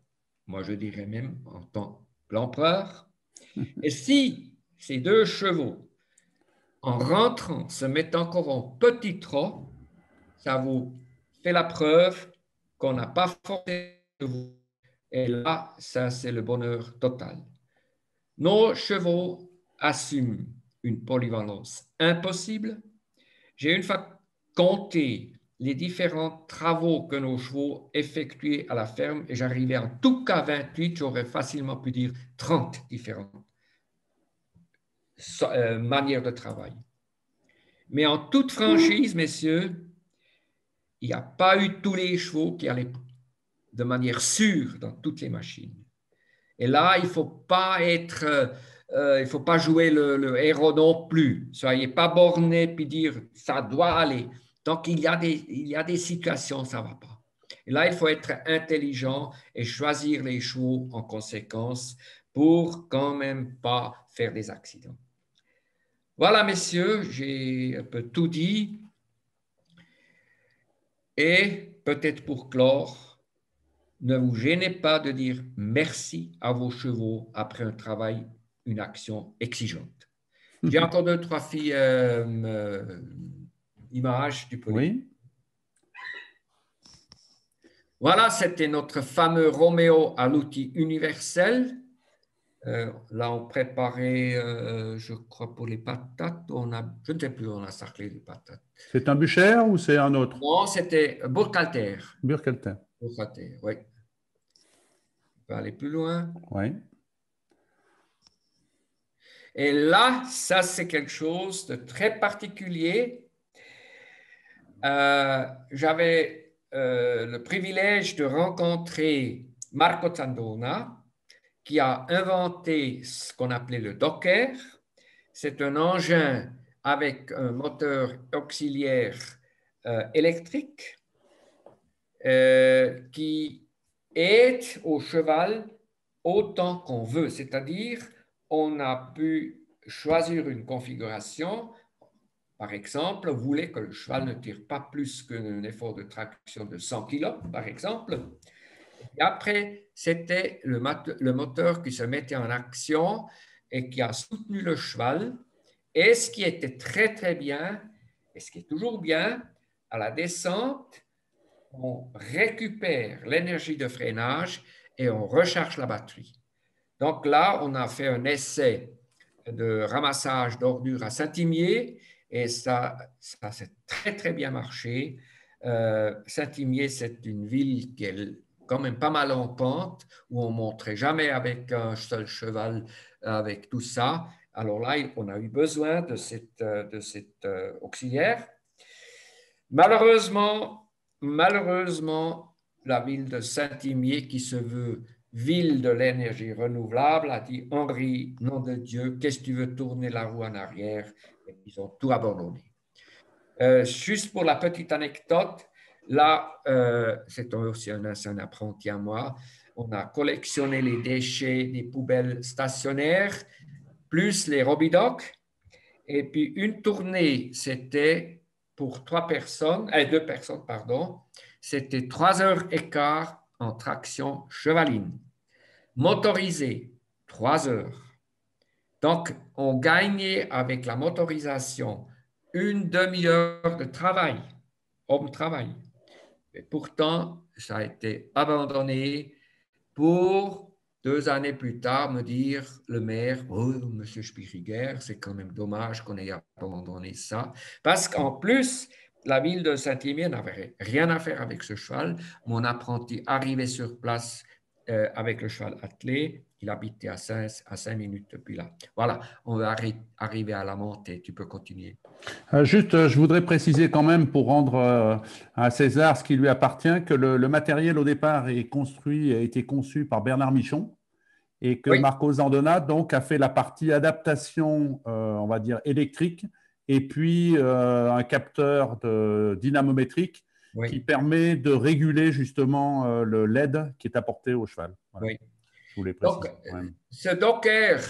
moi je dirais même en tant qu'empereur. Et si ces 2 chevaux, en rentrant, se mettent encore en petit trot, ça vous fait la preuve qu'on n'a pas forcé de vous. Et là, ça c'est le bonheur total. Nos chevaux assument une polyvalence impossible. J'ai une fois compté les différents travaux que nos chevaux effectuaient à la ferme et j'arrivais en tout cas à 28, j'aurais facilement pu dire 30 différentes manières de travail. Mais en toute franchise, messieurs, il n'y a pas eu tous les chevaux qui allaient de manière sûre dans toutes les machines. Et là, il ne faut pas il faut pas jouer le héros non plus. Soyez pas borné puis dire ça doit aller. Donc, il y a des situations, ça ne va pas. Et là, il faut être intelligent et choisir les chevaux en conséquence pour quand même pas faire des accidents. Voilà, messieurs, j'ai un peu tout dit. Et peut-être pour clore, ne vous gênez pas de dire merci à vos chevaux après un travail, une action exigeante. J'ai encore deux, trois filles, images, tu peux les. Oui. Voilà, c'était notre fameux Roméo à l'outil universel. Là, on préparait, je crois, pour les patates. Je ne sais plus, on a sarclé les patates. C'est un Bucher ou c'est un autre? Non, c'était Burkhalter. Burkhalter. Burkhalter, oui. On peut aller plus loin. Oui. Et là, ça, c'est quelque chose de très particulier. J'avais le privilège de rencontrer Marco Zandona, qui a inventé ce qu'on appelait le Docker. C'est un engin avec un moteur auxiliaire électrique qui aide au cheval autant qu'on veut. C'est-à-dire, on a pu choisir une configuration. Par exemple, vous voulez que le cheval ne tire pas plus qu'un effort de traction de 100 kg, par exemple. Et après, c'était le moteur qui se mettait en action et qui a soutenu le cheval. Et ce qui était très, très bien, et ce qui est toujours bien, à la descente, on récupère l'énergie de freinage et on recharge la batterie. Donc là, on a fait un essai de ramassage d'ordures à Saint-Imier et ça s'est très, très bien marché. Saint-Imier, c'est une ville qui est quand même pas mal en pente, où on ne monterait jamais avec un seul cheval, avec tout ça. Alors là, on a eu besoin de cet auxiliaire. Malheureusement, la ville de Saint-Imier, qui se veut ville de l'énergie renouvelable, a dit Henri, nom de Dieu, qu'est-ce que tu veux tourner la roue en arrière? Et ils ont tout abandonné. Juste pour la petite anecdote, là, c'est aussi un ancien apprenti à moi, on a collectionné les déchets des poubelles stationnaires, plus les robidocs, et puis une tournée, c'était pour deux personnes, pardon, c'était 3h15 en traction chevaline. Motorisé, 3 heures. Donc, on gagnait avec la motorisation une demi-heure de travail, homme-travail. Et pourtant, ça a été abandonné pour 2 années plus tard me dire le maire, oh, monsieur Spiriger, c'est quand même dommage qu'on ait abandonné ça. Parce qu'en plus, la ville de Saint-Imier n'avait rien à faire avec ce cheval. Mon apprenti arrivait sur place avec le cheval attelé. Il habitait à 5 minutes depuis là. Voilà, on va arriver à la montée. Tu peux continuer. Juste, je voudrais préciser quand même pour rendre à César ce qui lui appartient, que le matériel au départ a été conçu par Bernard Michon et que Oui, Marco Zandona donc a fait la partie adaptation, on va dire électrique, et puis un capteur dynamométrique qui oui, permet de réguler justement le LED qui est apporté au cheval. Voilà. oui. Je voulais Donc, préciser quand même. ce Docker,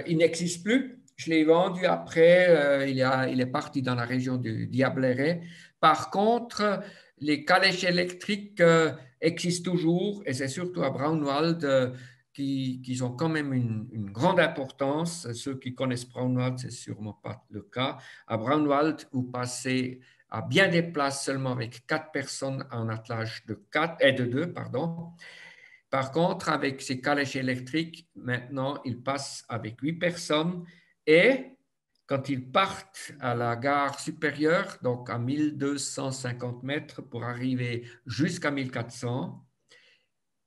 il n'existe plus. Je l'ai vendu après, il est parti dans la région du Diableret. Par contre, les calèches électriques existent toujours et c'est surtout à Braunwald qui ont quand même une grande importance. Ceux qui connaissent Braunwald, ce n'est sûrement pas le cas. À Braunwald, vous passez à bien des places seulement avec 4 personnes en attelage de 2, pardon. Par contre, avec ces calèches électriques, maintenant, ils passent avec 8 personnes et quand ils partent à la gare supérieure, donc à 1250 mètres pour arriver jusqu'à 1400,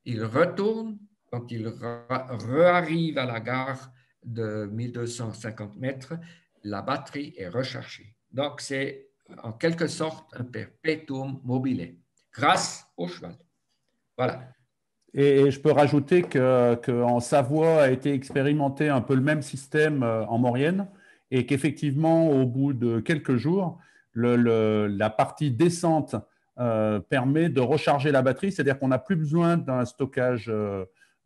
ils retournent. Quand ils arrivent à la gare de 1250 mètres, la batterie est rechargée. Donc, c'est en quelque sorte un perpétuum mobile grâce au cheval. Voilà. Et je peux rajouter qu'en Savoie a été expérimenté un peu le même système en Maurienne et qu'effectivement, au bout de quelques jours, la partie descente permet de recharger la batterie, c'est-à-dire qu'on n'a plus besoin d'un stockage,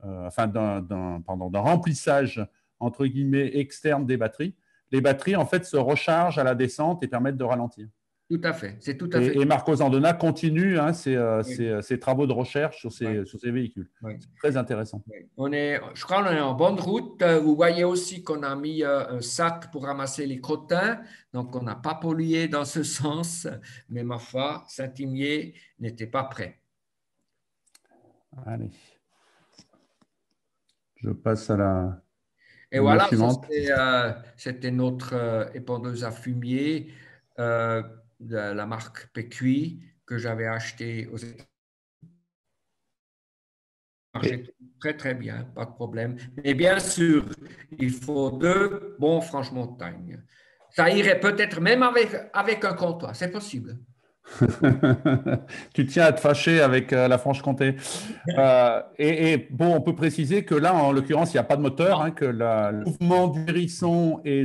enfin d'un remplissage entre guillemets externe des batteries. Les batteries, en fait, se rechargent à la descente et permettent de ralentir. Tout à fait. C'est tout à fait. Et Marco Zandona continue hein, Oui. ses travaux de recherche sur Ouais. sur ces véhicules. Oui. C'est très intéressant. Je crois qu'on est en bonne route. Vous voyez aussi qu'on a mis un sac pour ramasser les crottins. Donc, on n'a pas pollué dans ce sens. Mais ma foi, Saint-Imier n'était pas prêt. Allez. Je passe à Et l'image voilà, ça, suivante. c'était notre épondeuse à fumier de la marque PQI que j'avais acheté aux États-Unis. Marchait très, très bien, pas de problème. Mais bien sûr, il faut deux bons franche-montagne. Ça irait peut-être même avec un comptoir, c'est possible. Tu tiens à te fâcher avec la Franche-Comté. Et bon, on peut préciser que là, en l'occurrence, il n'y a pas de moteur, hein, que le mouvement du hérisson et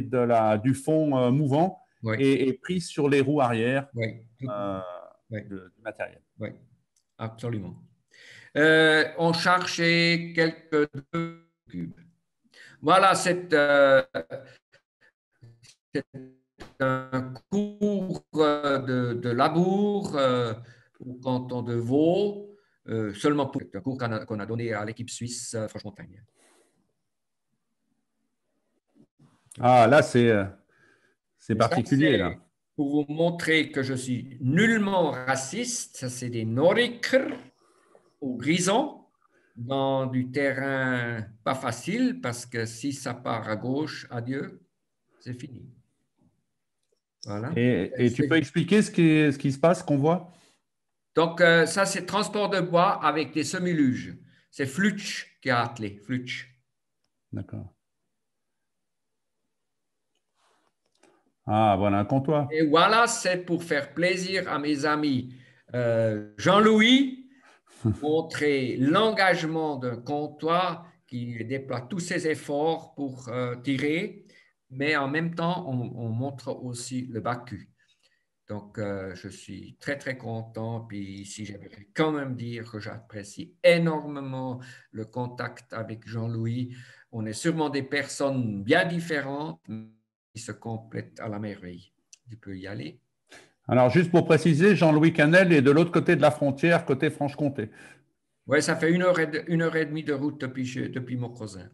du fond mouvant Oui, est pris sur les roues arrière oui, euh, oui, du matériel. oui, absolument. On cherchait quelques cubes. Voilà, c'est un cours de labour au canton de Vaud, seulement pour un cours qu'on a donné à l'équipe suisse Franche-Montagne. Ah, là, c'est Et ça, particulier, là. c'est pour vous montrer que je suis nullement raciste. Ça, c'est des Norikers au Grison dans du terrain pas facile parce que si ça part à gauche, adieu, c'est fini. Voilà. Et tu peux expliquer ce qui se passe, qu'on voit? Donc, ça, c'est transport de bois avec des semi-luges. C'est Flutsch qui a attelé, Flutsch. D'accord. Ah, voilà un comptoir. Et voilà, c'est pour faire plaisir à mes amis Jean-Louis, montrer l'engagement d'un comptoir qui déploie tous ses efforts pour tirer, mais en même temps, on montre aussi le Bacu. Donc, je suis très, très content. Puis ici, j'aimerais quand même dire que j'apprécie énormément le contact avec Jean-Louis. On est sûrement des personnes bien différentes, mais qui se complètent à la merveille. Tu peux y aller. Alors, juste pour préciser, Jean-Louis Canel est de l'autre côté de la frontière, côté Franche-Comté. Oui, ça fait une heure et demie de route depuis mon cousin.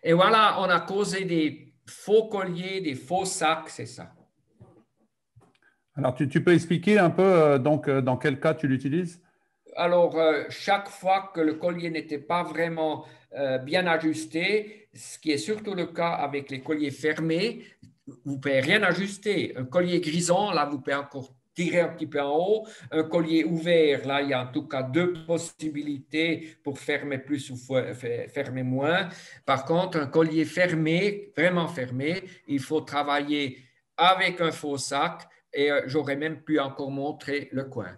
Et voilà, on a causé des faux colliers, des faux sacs, c'est ça. Alors, tu peux expliquer un peu donc dans quel cas tu l'utilises? Alors, chaque fois que le collier n'était pas vraiment bien ajusté, ce qui est surtout le cas avec les colliers fermés, vous ne pouvez rien ajuster. Un collier grison, là, vous pouvez encore tirer un petit peu en haut. Un collier ouvert, là, il y a en tout cas deux possibilités pour fermer plus ou fermer moins. Par contre, un collier fermé, vraiment fermé, il faut travailler avec un faux sac et j'aurais même pu encore montrer le coin.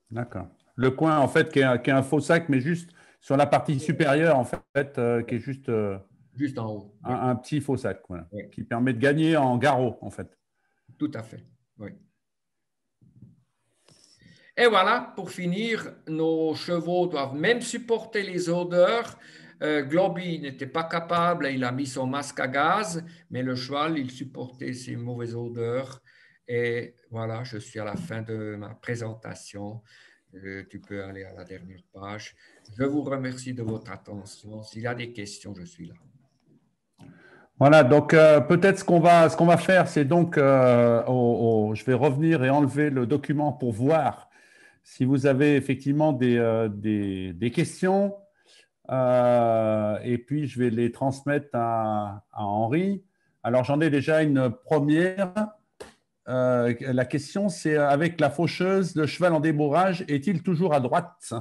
D'accord. Le coin, en fait, qui est un faux sac, mais juste sur la partie supérieure, en fait, qui est juste Juste en haut, oui. un petit faux sac, voilà, Oui, qui permet de gagner en garrot, en fait. tout à fait. Oui. Et voilà, pour finir, nos chevaux doivent même supporter les odeurs. Globy n'était pas capable, il a mis son masque à gaz, mais le cheval, il supportait ces mauvaises odeurs. Et voilà, je suis à la fin de ma présentation. Tu peux aller à la dernière page. Je vous remercie de votre attention. S'il y a des questions, je suis là. Voilà, donc peut-être ce qu'on va faire, c'est donc, je vais revenir et enlever le document pour voir si vous avez effectivement des questions. Et puis, je vais les transmettre à Henri. Alors, j'en ai déjà une première. La question, c'est avec la faucheuse, le cheval en débourrage, est-il toujours à droite?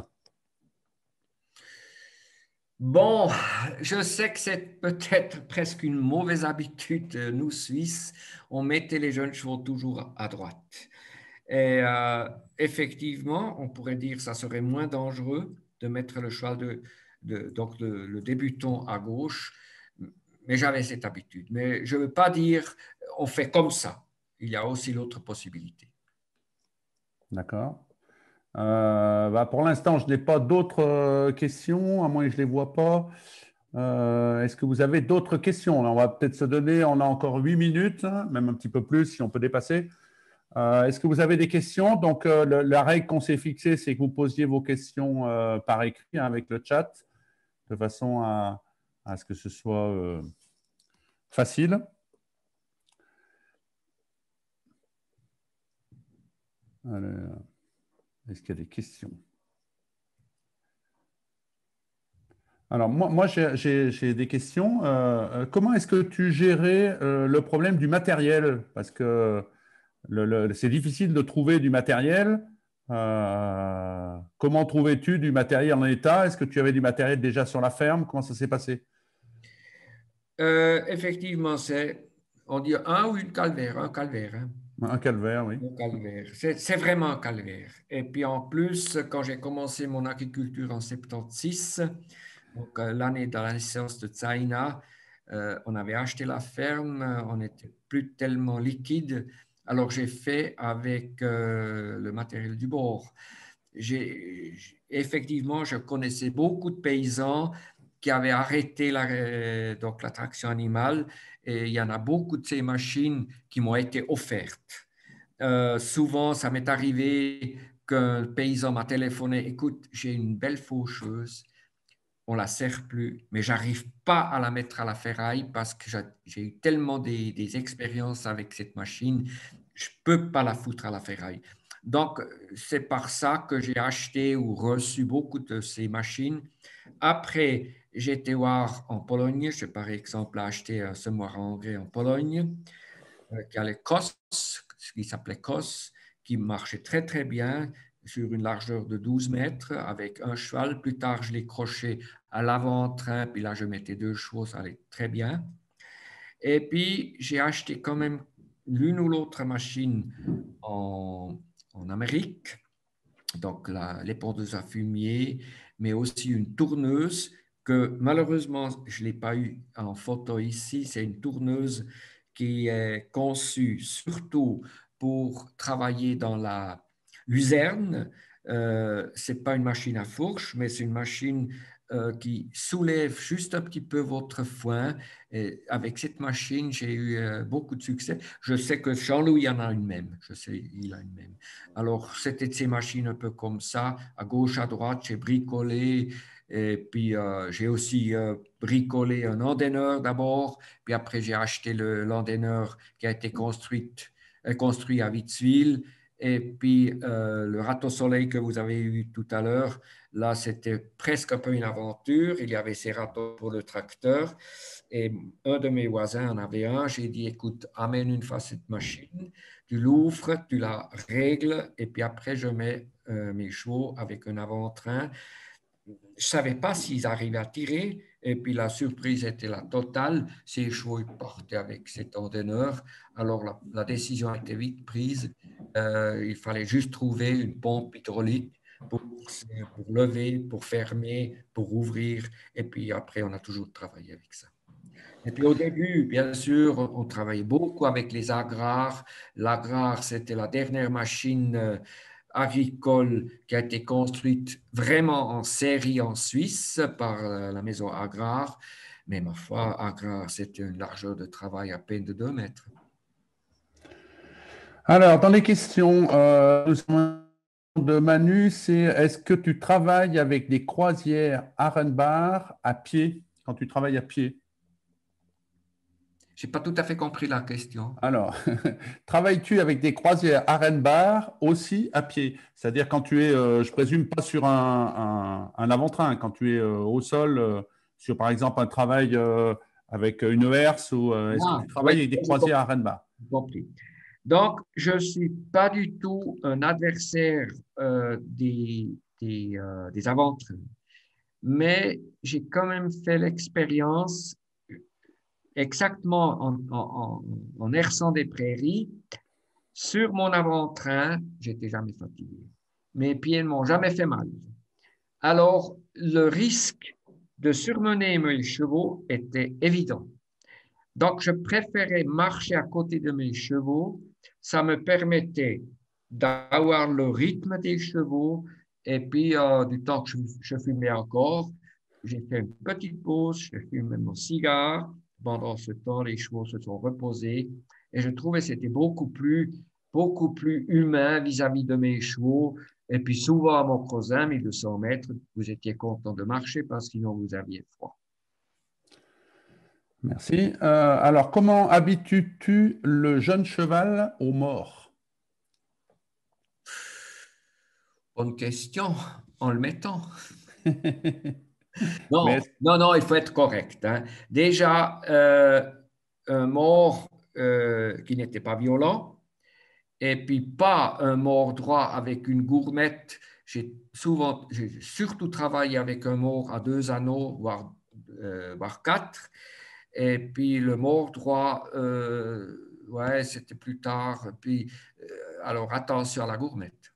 Bon, je sais que c'est peut-être presque une mauvaise habitude. Nous, Suisses, on mettait les jeunes chevaux toujours à droite. Et effectivement, on pourrait dire que ça serait moins dangereux de mettre le cheval donc le débutant à gauche, mais j'avais cette habitude. Mais je ne veux pas dire on fait comme ça. Il y a aussi l'autre possibilité. D'accord. Bah, pour l'instant, je n'ai pas d'autres questions, à moins que je ne les vois pas. Est-ce que vous avez d'autres questions? Là, on va peut-être se donner, on a encore 8 minutes, hein, même un petit peu plus si on peut dépasser. Est-ce que vous avez des questions? Donc, la règle qu'on s'est fixée, c'est que vous posiez vos questions par écrit, hein, avec le chat, de façon à ce que ce soit facile. Alors, est-ce qu'il y a des questions? Alors, moi j'ai des questions. Comment est-ce que tu gérais le problème du matériel? Parce que c'est difficile de trouver du matériel. Comment trouvais-tu du matériel en état? Est-ce que tu avais du matériel déjà sur la ferme? Comment ça s'est passé? Effectivement, on dit un ou une calvaire, un calvaire, hein. Un calvaire, oui. Un calvaire. C'est vraiment un calvaire. Et puis en plus, quand j'ai commencé mon agriculture en 76, donc l'année de la naissance de Tsaïna, on avait acheté la ferme, on n'était plus tellement liquide. Alors j'ai fait avec le matériel du bord. Effectivement, je connaissais beaucoup de paysans qui avaient arrêté donc la traction animale et il y en a beaucoup de ces machines qui m'ont été offertes. Souvent, ça m'est arrivé qu'un paysan m'a téléphoné, écoute, j'ai une belle faucheuse, on la sert plus, mais j'arrive pas à la mettre à la ferraille parce que j'ai eu tellement des expériences avec cette machine, je peux pas la foutre à la ferraille. Donc, c'est par ça que j'ai acheté ou reçu beaucoup de ces machines. Après, j'ai été voir en Pologne. J'ai par exemple acheté un semoir à engrais en Pologne qui allait COS, ce qui s'appelait COS, qui marchait très très bien sur une largeur de 12 mètres avec un cheval. Plus tard, je l'ai croché à l'avant-train, puis là, je mettais deux chevaux, ça allait très bien. Et puis, j'ai acheté quand même l'une ou l'autre machine en Amérique, donc l'épondeuse à fumier, mais aussi une tourneuse que malheureusement, je ne l'ai pas eu en photo ici. C'est une tourneuse qui est conçue surtout pour travailler dans la luzerne. Ce n'est pas une machine à fourche, mais c'est une machine qui soulève juste un petit peu votre foin. Et avec cette machine, j'ai eu beaucoup de succès. Je sais que Jean-Louis en a une même. Je sais, il a une même. Alors, c'était de ces machines un peu comme ça, à gauche, à droite, j'ai bricolé. Et puis, j'ai aussi bricolé un endaineur d'abord. Puis après, j'ai acheté l'endaineur qui a été construit à Vitzwil. Et puis, le râteau soleil que vous avez eu tout à l'heure, là, c'était presque un peu une aventure. Il y avait ces râteaux pour le tracteur. Et un de mes voisins en avait un. J'ai dit, écoute, amène une fois cette machine, tu l'ouvres, tu la règles, et puis après, je mets mes chevaux avec un avant-train. Je ne savais pas s'ils arrivaient à tirer, et puis la surprise était la totale. Ces chevaux ils partaient avec cet entraîneur. Alors la décision a été vite prise. Il fallait juste trouver une pompe hydraulique pour lever, pour fermer, pour ouvrir, et puis après, on a toujours travaillé avec ça. Et puis au début, bien sûr, on travaillait beaucoup avec les agrars. L'agrar, c'était la dernière machine agricole qui a été construite vraiment en série en Suisse par la maison Agrar. Mais ma foi, Agrar, c'était une largeur de travail à peine de 2 mètres. Alors, dans les questions de Manu, c'est est-ce que tu travailles avec des croisières Arenbar à pied, quand tu travailles à pied? Je n'ai pas tout à fait compris la question. Alors, travailles-tu avec des croisières Arenbar aussi à pied? C'est-à-dire quand tu es, je présume, pas sur un avant-train, quand tu es au sol, sur par exemple un travail avec une herse ou est-ce que Ah, tu travailles oui, avec des j'ai croisières à Rennes-Bas? compris. Donc, je ne suis pas du tout un adversaire des aventures, mais j'ai quand même fait l'expérience exactement en herçant des prairies. Sur mon avant-train, j'étais jamais fatigué. Mes pieds ne m'ont jamais fait mal. Alors, le risque de surmener mes chevaux était évident. Donc, je préférais marcher à côté de mes chevaux. Ça me permettait d'avoir le rythme des chevaux. Et puis, du temps que je fumais encore, j'ai fait une petite pause, je fumais mon cigare. Pendant ce temps, les chevaux se sont reposés. Et je trouvais que c'était beaucoup plus humain vis-à-vis de mes chevaux. Et puis, souvent, à mon cousin, 1200 mètres, vous étiez content de marcher parce que sinon, vous aviez froid. Merci. Alors, comment habitues-tu le jeune cheval aux morts? Bonne question, en le mettant. Mais Non, est-ce- non, non, il faut être correct, hein. Déjà, un mort qui n'était pas violent, et puis pas un mort droit avec une gourmette. J'ai surtout travaillé avec un mort à 2 anneaux, voire 4. Et puis le mort droit, ouais, c'était plus tard. Puis, alors attention à la gourmette.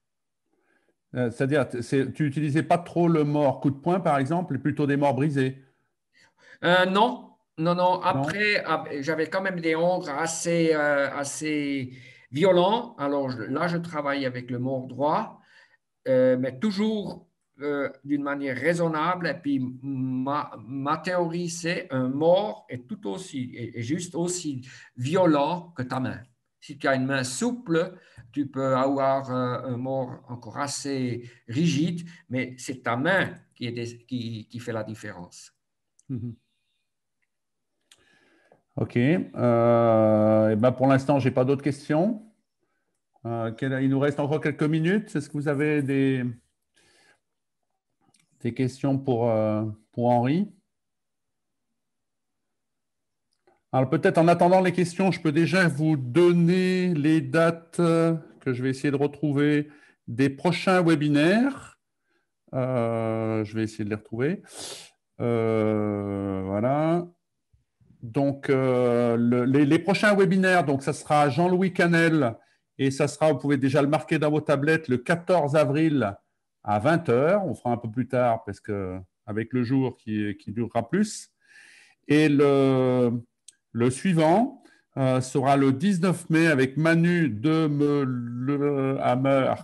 C'est-à-dire, tu n'utilisais pas trop le mort coup de poing, par exemple, et plutôt des morts brisés, Non, non, non. non? Après, j'avais quand même des hongres assez violents. Alors là, je travaille avec le mort droit, mais toujours d'une manière raisonnable. Et puis, ma théorie, c'est un mort est tout aussi, est juste aussi violent que ta main. Si tu as une main souple, tu peux avoir un mort encore assez rigide, mais c'est ta main qui fait la différence. Mhm. OK. Et ben pour l'instant, j'ai pas d'autres questions. Il nous reste encore quelques minutes. Est-ce que vous avez des questions pour Henri? Alors peut-être en attendant les questions, je peux déjà vous donner les dates que je vais essayer de retrouver des prochains webinaires. Je vais essayer de les retrouver. Voilà. Donc, les prochains webinaires, donc ça sera Jean-Louis Canel et ça sera, vous pouvez déjà le marquer dans vos tablettes, le 14 avril à 20 heures. On fera un peu plus tard parce que avec le jour qui durera plus. Et le suivant sera le 19 mai avec Manu de Meulehammer,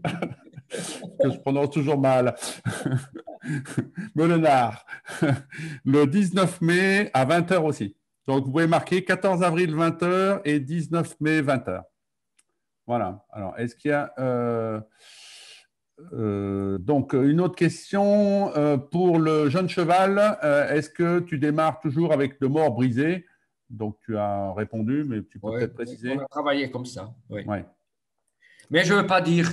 que je prononce toujours mal. Melenard, le 19 mai à 20 heures aussi. Donc, vous pouvez marquer 14 avril 20 heures et 19 mai 20 heures. Voilà. Alors, est-ce qu'il y a donc une autre question pour le jeune cheval? Est-ce que tu démarres toujours avec le mort brisé? Donc, tu as répondu, mais tu peux Oui, peut-être on préciser. a travaillé comme ça, oui. Ouais, Mais je ne veux pas dire,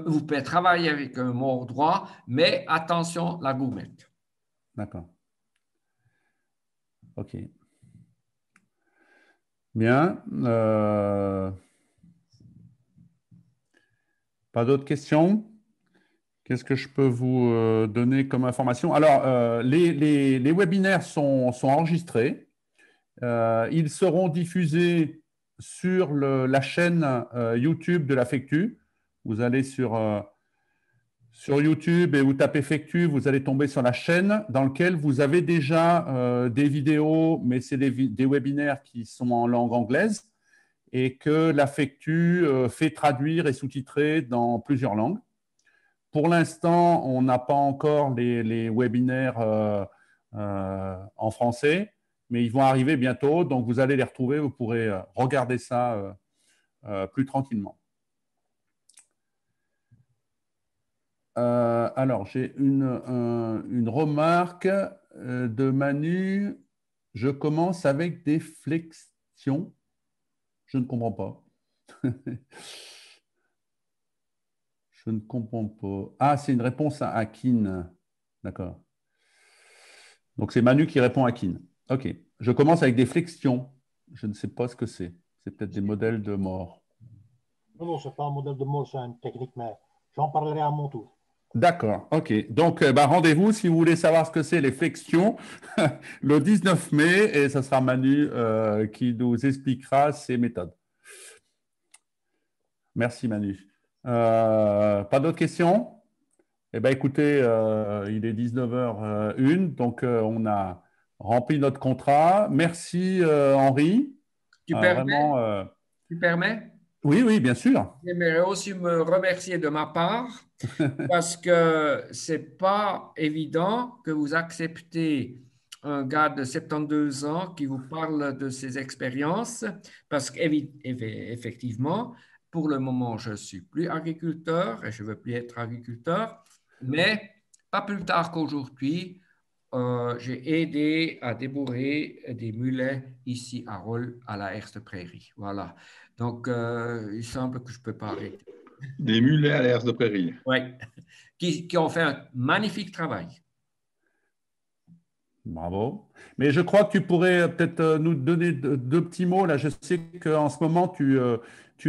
vous pouvez travailler avec un mort droit, mais attention, la gourmette. d'accord. OK. Bien. Pas d'autres questions? Qu'est-ce que je peux vous donner comme information? Alors, les webinaires sont enregistrés. Ils seront diffusés sur la chaîne YouTube de l'Affectu. Vous allez sur YouTube et vous tapez Fectu, vous allez tomber sur la chaîne dans laquelle vous avez déjà des vidéos, mais c'est des webinaires qui sont en langue anglaise et que l'Affectu fait traduire et sous-titrer dans plusieurs langues. Pour l'instant, on n'a pas encore les webinaires en français, mais ils vont arriver bientôt. Donc, vous allez les retrouver. Vous pourrez regarder ça plus tranquillement. Alors, j'ai une remarque de Manu. Je commence avec des flexions. Je ne comprends pas. Je ne comprends pas. Ah, c'est une réponse à Akin. D'accord. Donc, c'est Manu qui répond à Kin. OK. Je commence avec des flexions. Je ne sais pas ce que c'est. C'est peut-être des modèles de mort. Non, non, ce n'est pas un modèle de mort, c'est une technique, mais j'en parlerai à mon tour. D'accord, ok. Donc, bah, rendez-vous si vous voulez savoir ce que c'est les flexions le 19 mai et ce sera Manu qui nous expliquera ses méthodes. Merci Manu. Pas d'autres questions? Eh bien, écoutez, il est 19h01, donc on a rempli notre contrat. Merci Henri. Tu permets? Vraiment, Tu permets? oui, oui, bien sûr. J'aimerais aussi me remercier de ma part parce que c'est pas évident que vous acceptez un gars de 72 ans qui vous parle de ses expériences parce qu'effectivement, pour le moment, je suis plus agriculteur et je veux plus être agriculteur, mais pas plus tard qu'aujourd'hui, j'ai aidé à débourrer des mulets ici à Rolle, à la Herste Prairie. Voilà. Donc, il semble que je ne peux pas arrêter. Des mulets à l'herse de prairie. Oui, qui ont fait un magnifique travail. Bravo. Mais je crois que tu pourrais peut-être nous donner deux petits mots. Là, je sais qu'en ce moment, tu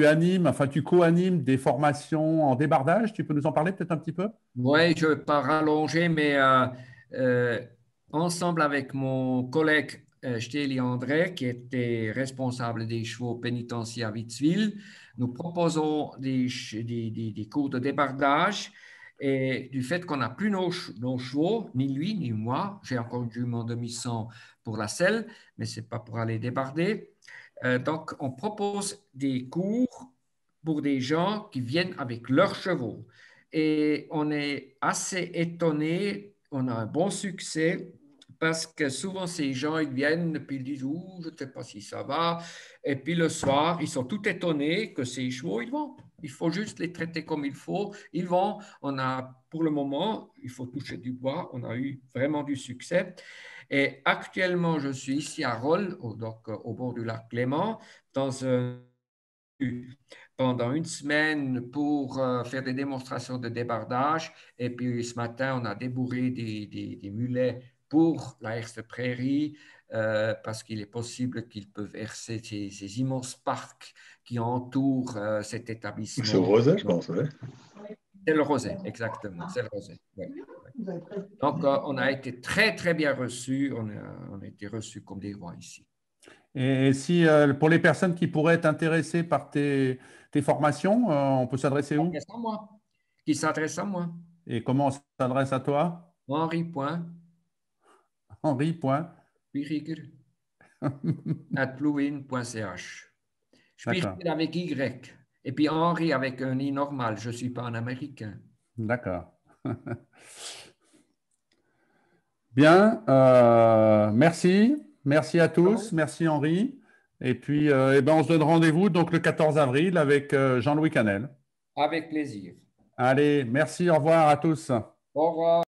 animes, enfin, tu co-animes des formations en débardage. Tu peux nous en parler peut-être un petit peu? Oui, je ne vais pas rallonger, mais euh, ensemble avec mon collègue Stéli André, qui était responsable des chevaux pénitentiaires à Vitzwil, nous proposons des cours de débardage. Et du fait qu'on n'a plus nos chevaux, ni lui, ni moi, j'ai encore une jument demi-sang pour la selle, mais ce n'est pas pour aller débarder. Donc, on propose des cours pour des gens qui viennent avec leurs chevaux. Et on est assez étonné, on a un bon succès parce que souvent ces gens ils viennent et puis ils disent ouh, je ne sais pas si ça va. Et puis le soir, ils sont tout étonnés que ces chevaux, ils vont. Il faut juste les traiter comme il faut. Ils vont. On a, pour le moment, il faut toucher du bois, on a eu vraiment du succès. Et actuellement, je suis ici à Rolle, donc au bord du lac Léman, dans un pendant une semaine pour faire des démonstrations de débardage. Et puis ce matin, on a débourré des mulets pour la herse prairie parce qu'il est possible qu'ils peuvent verser ces immenses parcs qui entourent cet établissement. C'est le Roset, je pense. Ouais. C'est le Roset, exactement. C'est le Roset. Ouais. Donc, on a été très, très bien reçus. On a été reçus comme des rois ici. Et si pour les personnes qui pourraient être intéressées par tes formations, on peut s'adresser où? Qui s'adresse à moi. Et comment on s'adresse à toi? Henri.Spiriger@bluewin.ch. Spiriger avec Y. Et puis Henri avec un I normal. Je ne suis pas un Américain. D'accord. Bien. Merci. Merci à tous. Merci Henri. Et puis, eh ben, on se donne rendez-vous donc le 14 avril avec Jean-Louis Canel. Avec plaisir. Allez, merci. Au revoir à tous. Au revoir.